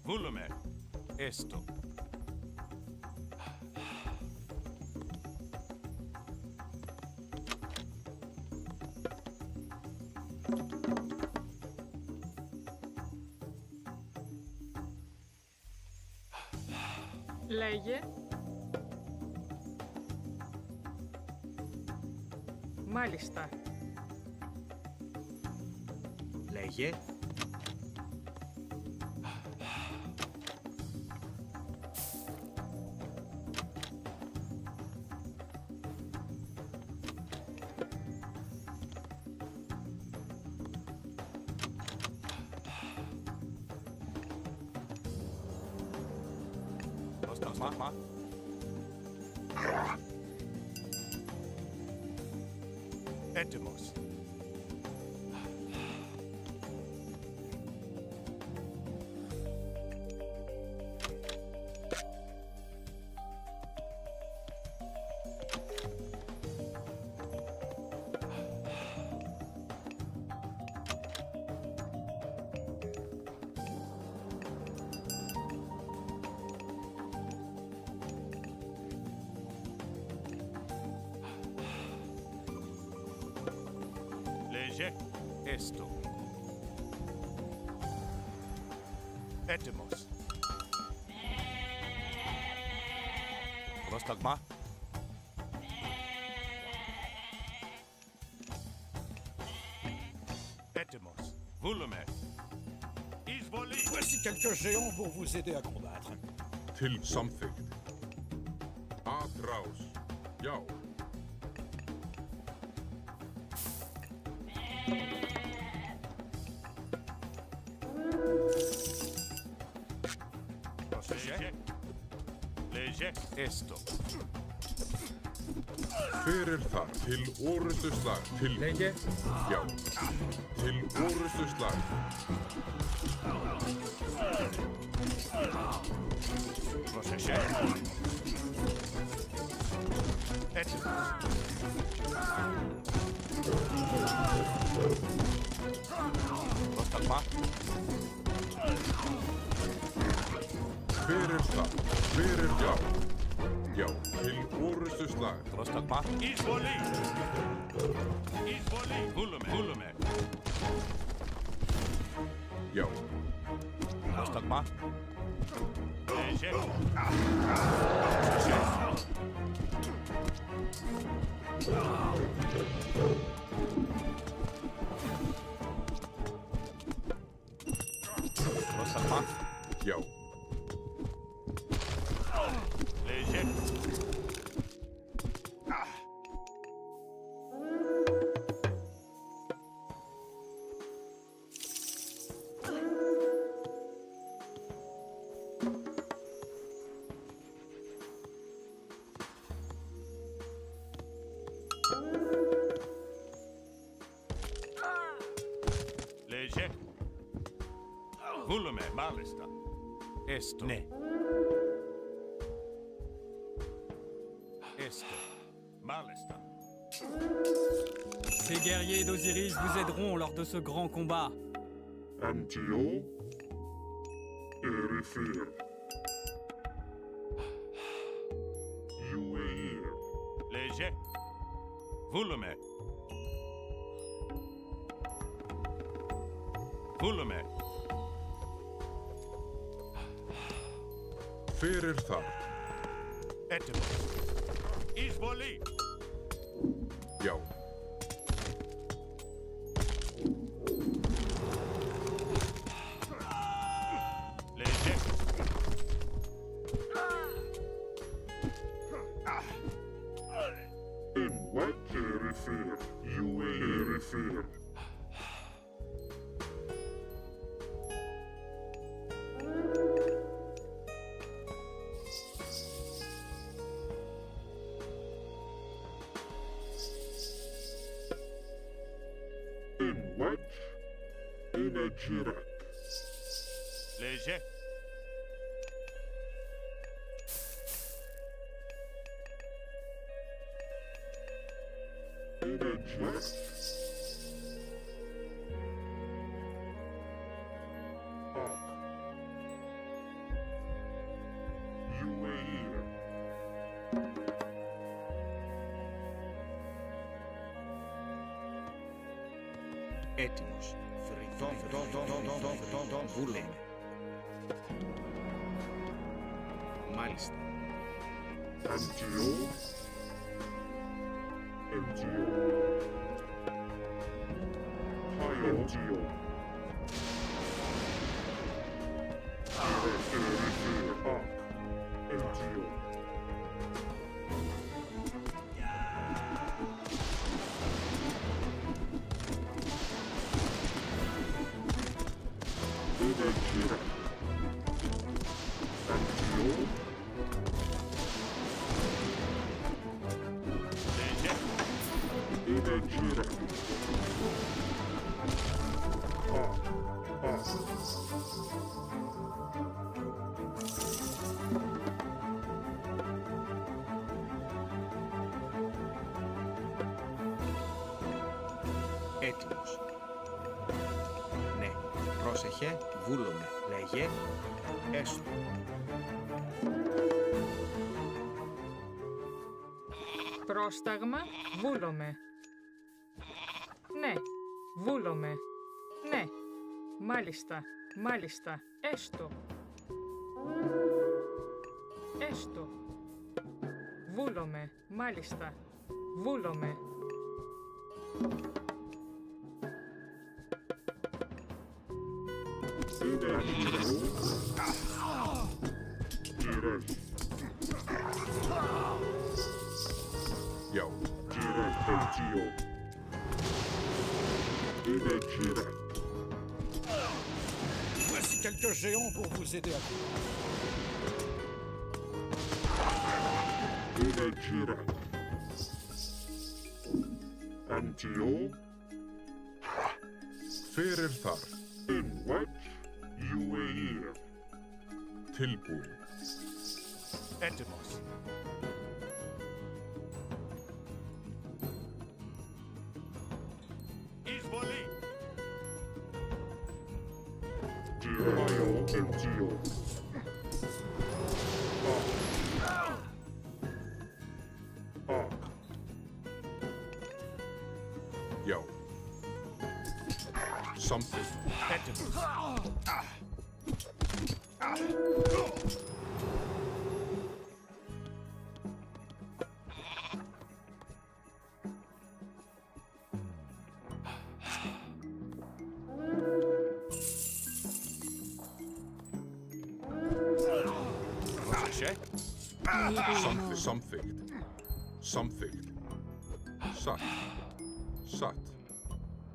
Βούλουμε. Έστω. Λέγε. Μάλιστα. Λέγε. Πρόσταγμα. Έτοιμος. Λέγε. Έστω. Έτοιμος. Πρόσταγμα. Έτοιμος. Βούλουμε. Εισβολή. Voici quelques géants pour vous aider à combattre. Til samþykkt. Átráð. Já. Πρόσεχε. Λέγε. Έστω. Fyrir það. Til orustuslag. Til. Λέγε. Já. Til orustuslag. Πρόσεχε. Έτοιμος. Πρόσταγμα. Fyrir það. Fyrir já. Já. Til orustuslag. Πρόσταγμα. Εισβολή. Εισβολή. Βούλουμε. Βούλουμε. Já. Πρόσταγμα. Λέγε. Πρόσταγμα. Ha? Já. Léger. Léger. Volume, malista. Esto. Ne. Esto. Malista. Ces guerriers d'Osiris vous aideront lors de ce grand combat. Antio. Erifir. Jueir. Léger. Volume. Volume. Fyrir þar. Etemos. Isvoli. Já. Léger. In what Erifir? Jueir. Erifir. In what? In a Jirak. Léger. In a Jirak. Jueir. Έτοιμος. Βούλομαι. Μάλιστα. Antio. Antio. Hi, Antio. Erifir. Antio. Energia. Antio. Energia. Έτοιμος. Ναι. Πρόσεχε. Βούλομαι. Λέγε. Έστω. Πρόσταγμα, βούλομαι. Ναι, βούλομαι. Ναι, μάλιστα, μάλιστα, έστω. Έστω. Βούλομαι, μάλιστα, βούλομαι. Já. Antio. Energia. Voici quelques géants pour vous aider à Energia. Antio. Fyrir þar. In what? Jueir. Tilbúin. Etemos. Isvoli. Giraio. Antio. Já. Something. Etemos. sé? Samþykkt. Samþykkt. Satt. Satt.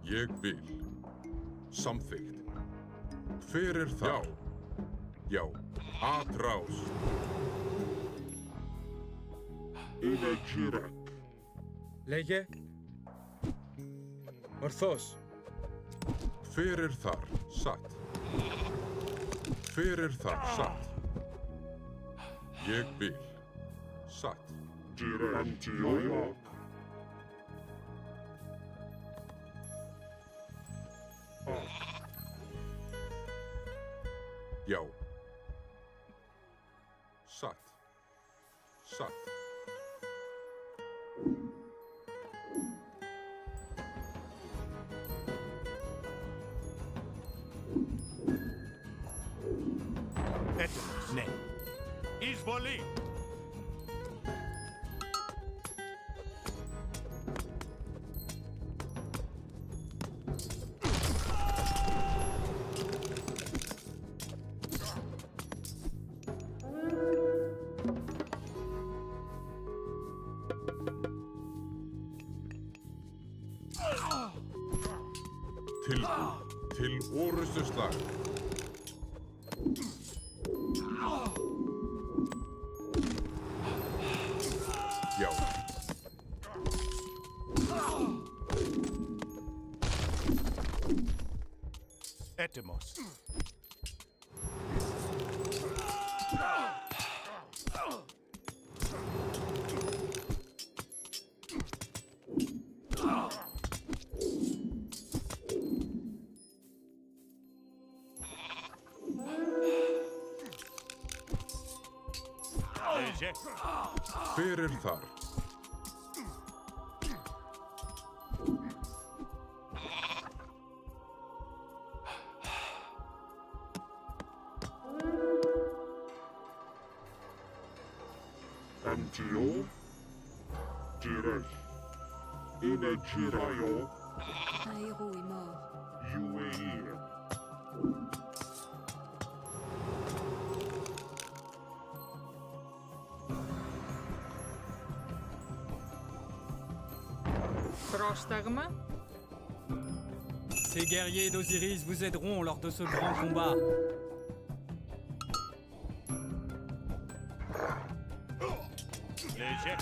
Ég vil. Samþykkt. Hver er það? Já. Já. Atrás. Λέγε. Ορθώς. Hver er þar? Satt. Hver er þar? Satt. Ég vil. Satt. Já. Satt. Satt. Έτοιμος. Ναι. Εισβολή. Til orustuslag. Já. Έτοιμος. Hver er þar? Antio. Direct. Inagirayo. Un héros est mort. UAE. Πρόσταγμα. Ces guerriers d'Osiris vous aideront lors de ce grand combat. Léger.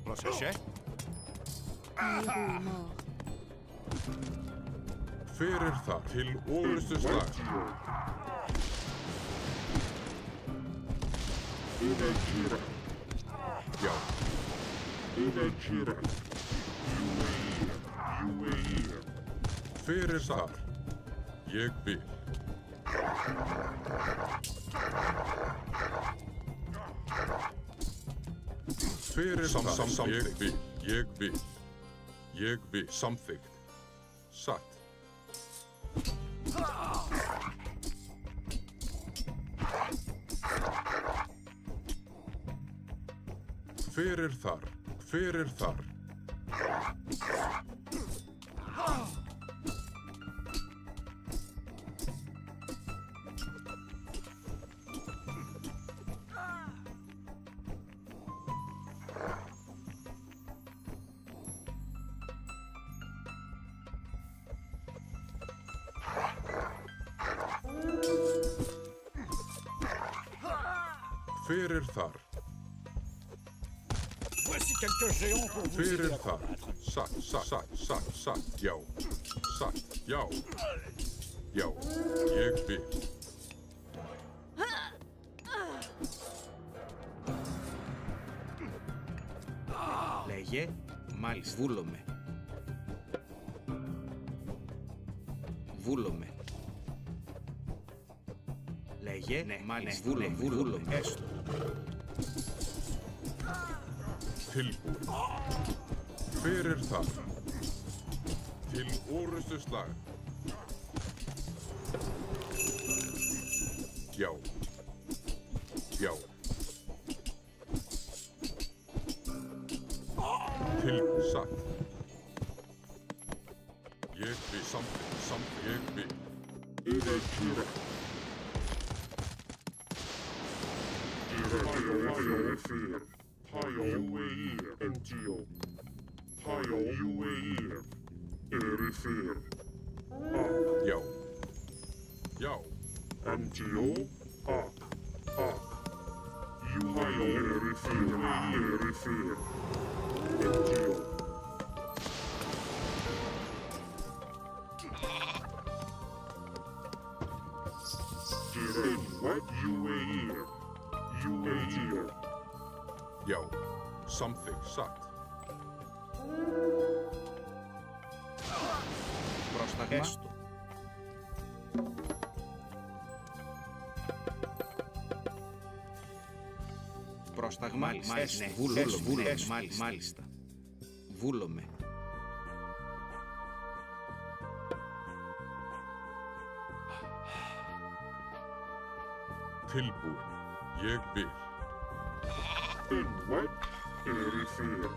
Προσεχέ. Un héros est mort. Hver er þar? Til orustuslag. Inagira. Já. Inagira. UAE. Hver er þar? Ég vil. Hver er þar? Ég vil. Ég vil. Ég vil. Samþykkt. Satt. Hver er þar? Hver er þar? Hver er þar? Voici quelques géants pour vous Hver aider er à þar? Satt, satt, satt, satt, satt, já. Satt, já. Já, ég vil. Λέγε, μάλιστα. Βούλομαι. Βούλομαι. Λέγε, ναι, μάλιστα. Βούλομαι. Έστω. Tilbúin. Hver er þar? Til orustuslag. Já. Já. Til satt. Ég vil samþykkt, ég vil. إلى جيرة فير يوير أنتيو يوير إيريفير Yo. Yo. أنتيو يوير إيريفير أنتيو What? UAE. Yo. Something sucked. Πρόσταγμα. Έστω. Πρόσταγμα. Μάλιστα. Μάλιστα. Βούλομαι. Tilbúin. Ég vil. What? Erifir.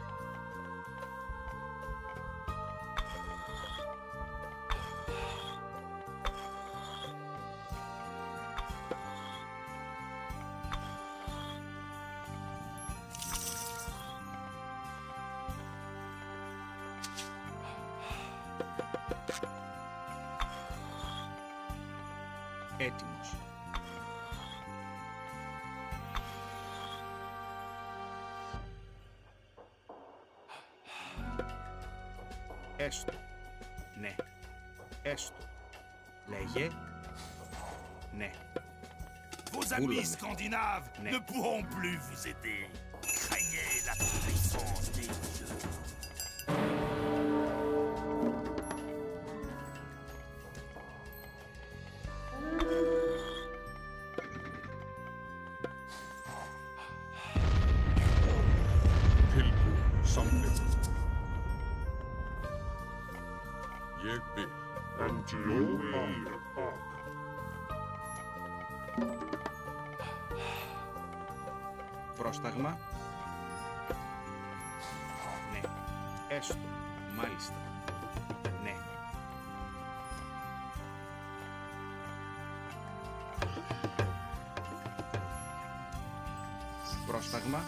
Έτοιμος. Έστω. Ναι. Έστω. Λέγε. Ναι. Vos amis scandinaves ne pourront plus vous aider. Craignez la puissance des dieux. Tilbúin. Something. Ég vil. Antio. Πρόσταγμα. Ναι. Έστω. Μάλιστα. Ναι. Πρόσταγμα.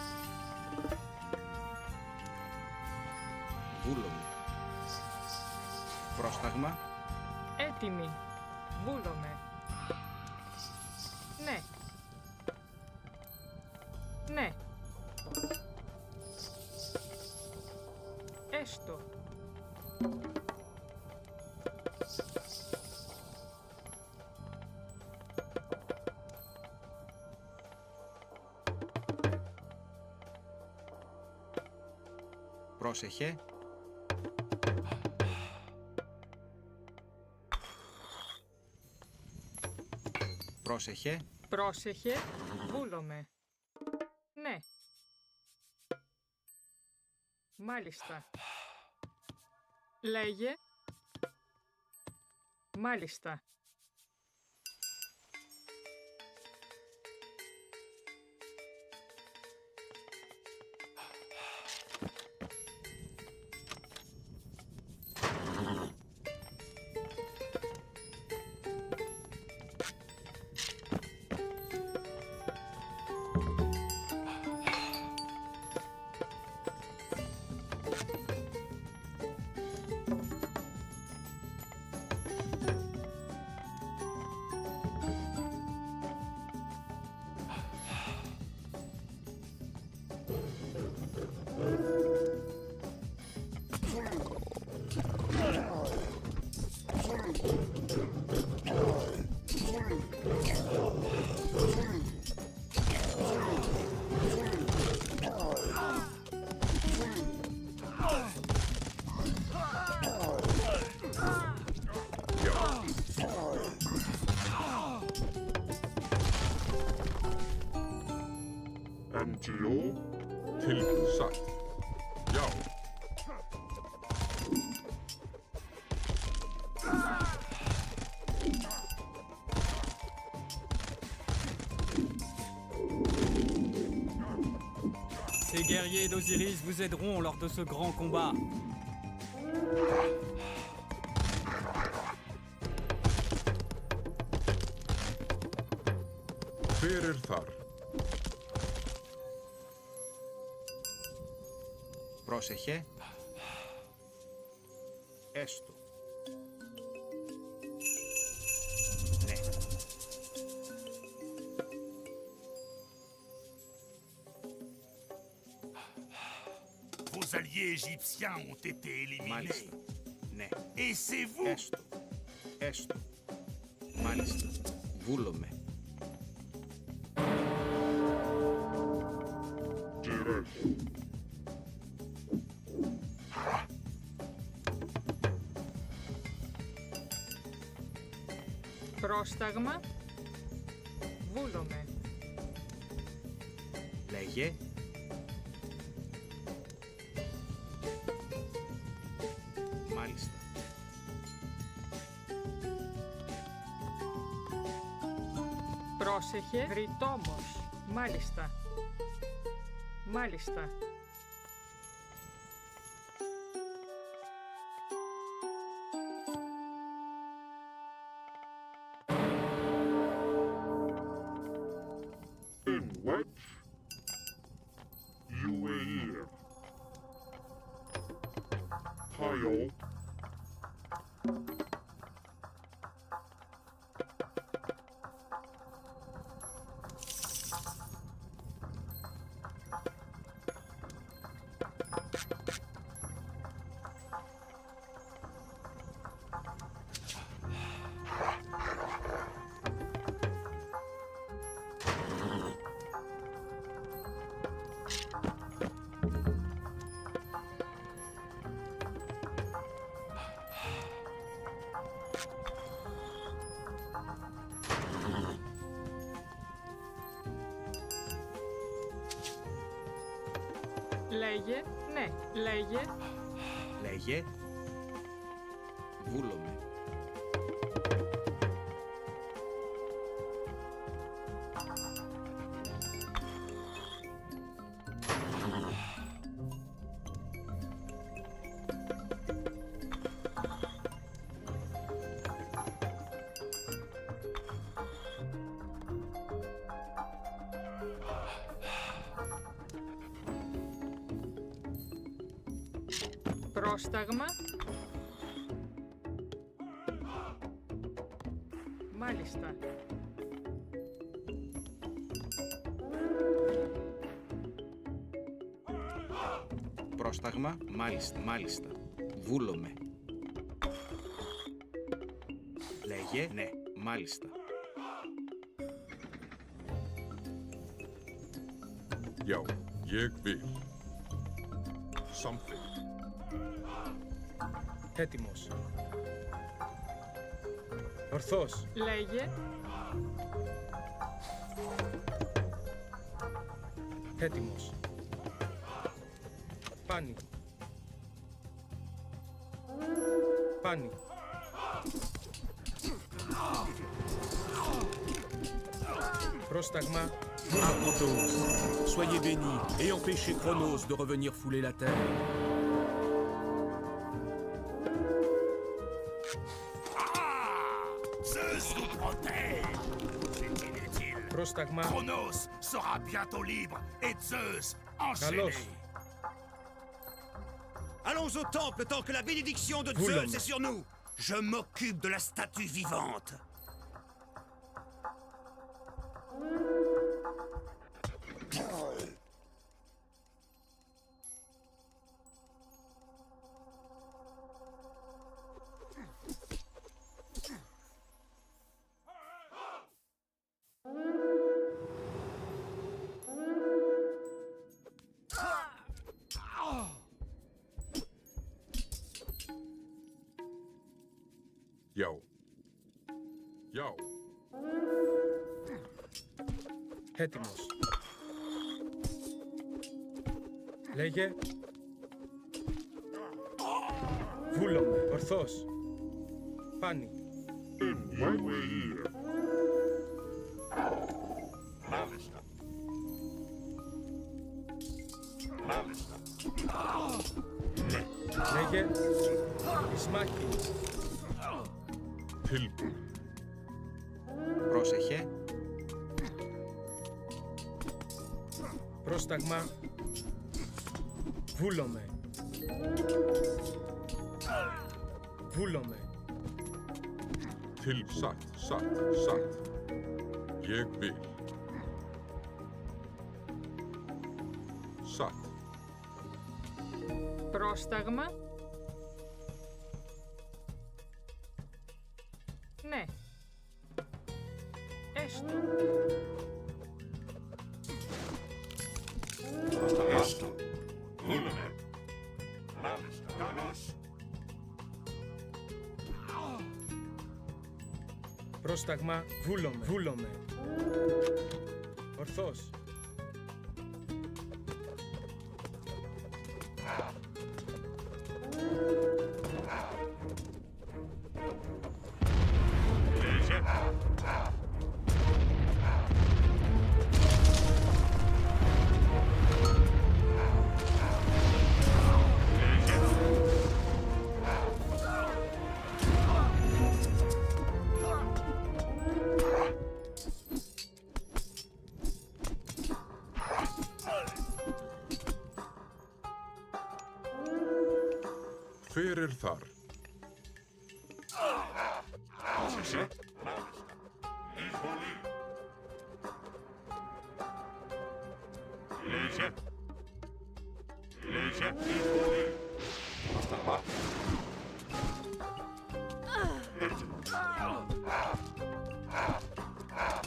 Βούλομαι. Πρόσταγμα. Έτοιμοι. Βούλομαι. Ναι. Ναι. Έστω. Πρόσεχε. Πρόσεχε. Πρόσεχε. Βούλομαι. Ναι. Μάλιστα. Λέγε. Μάλιστα. Antio. Tilbúin. Satt. Já. Ces guerriers d'Osiris vous aideront lors de ce grand combat. Hver þar? Πρόσεχε. Έστω. Ναι. Vos alliés égyptiens ont été éliminés. Μάλιστα. Ναι. Et c'est vous. Έστω. Έστω. Μάλιστα. Βούλομαι. Πρόσταγμα. Βούλομαι. Λέγε. Μάλιστα. Πρόσεχε. Βρυτόμος. Μάλιστα. Μάλιστα. In wedge. UAE. Tile. Λέγε. Ναι. Λέγε. Λέγε. Βούλομαι. Πρόσταγμα. Μάλιστα. Πρόσταγμα. Μάλιστα. Μάλιστα. Βούλομαι. Λέγε. Ναι. Μάλιστα. Já, ég vil. Something. Έτοιμος. Ορθός. Λέγε. Έτοιμος. Πάνι. Πάνι. Πρόσταγμα. Arcantos, soyez bénis et empêchez Chronos de revenir fouler la terre. Zeus nous protège. C'est inutile. Πρόσταγμα. Chronos sera bientôt libre et Zeus enchaîné. Καλώς. Allons au temple tant que la bénédiction de Zeus est sur nous. Je m'occupe de la statue vivante. Já. Já. Έτοιμος. Λέγε. Βούλομαι. Ορθός. Πάνι. Μάλιστα. Μάλιστα. Ναι. Λέγε. Ισμάκη. Tilbúin. Πρόσεχε. Πρόσταγμα. Βούλομαι. Βούλομαι. Til satt. Ég vil. Satt. Πρόσταγμα. Ναι. Έστω. Έστω. Βούλομαι. Μάλιστα. Καλώς. Πρόσταγμα. Βούλομαι. Ορθώς. Fyrir þar.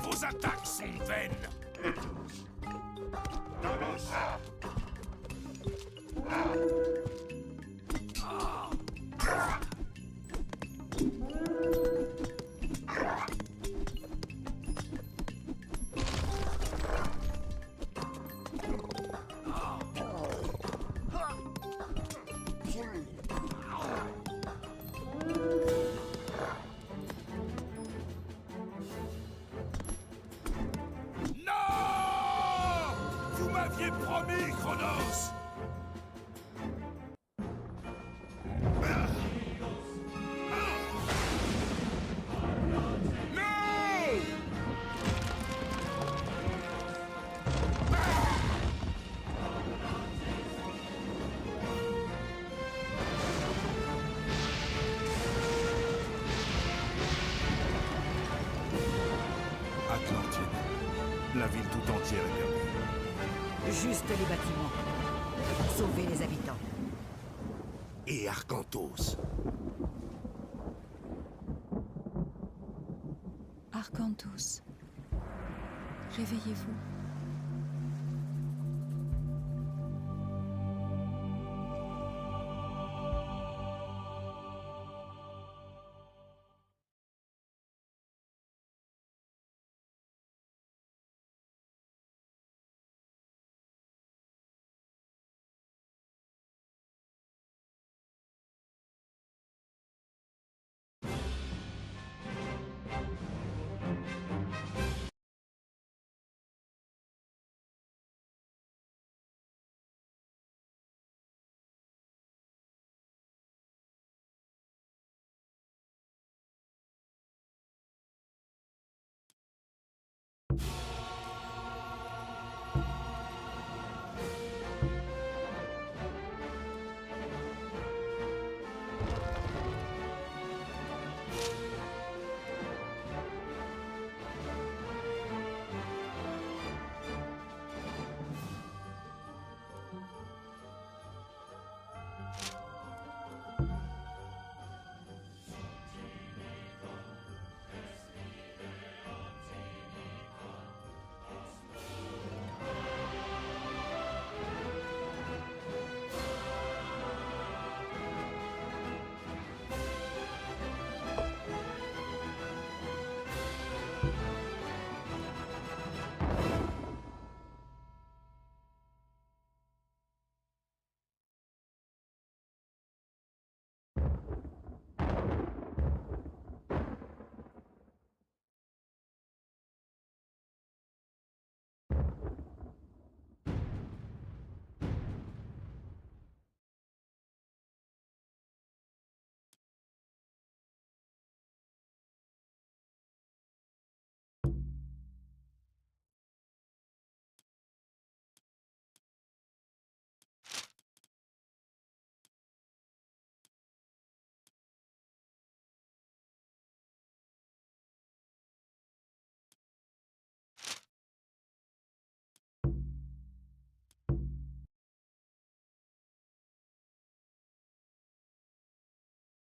Vos attaques sont vaines. Non! Vous m'aviez promis, Chronos! Atlantide. La ville tout entière est perdue. Juste les bâtiments. Sauver les habitants. Et Arcantos. Arcantos. Réveillez-vous.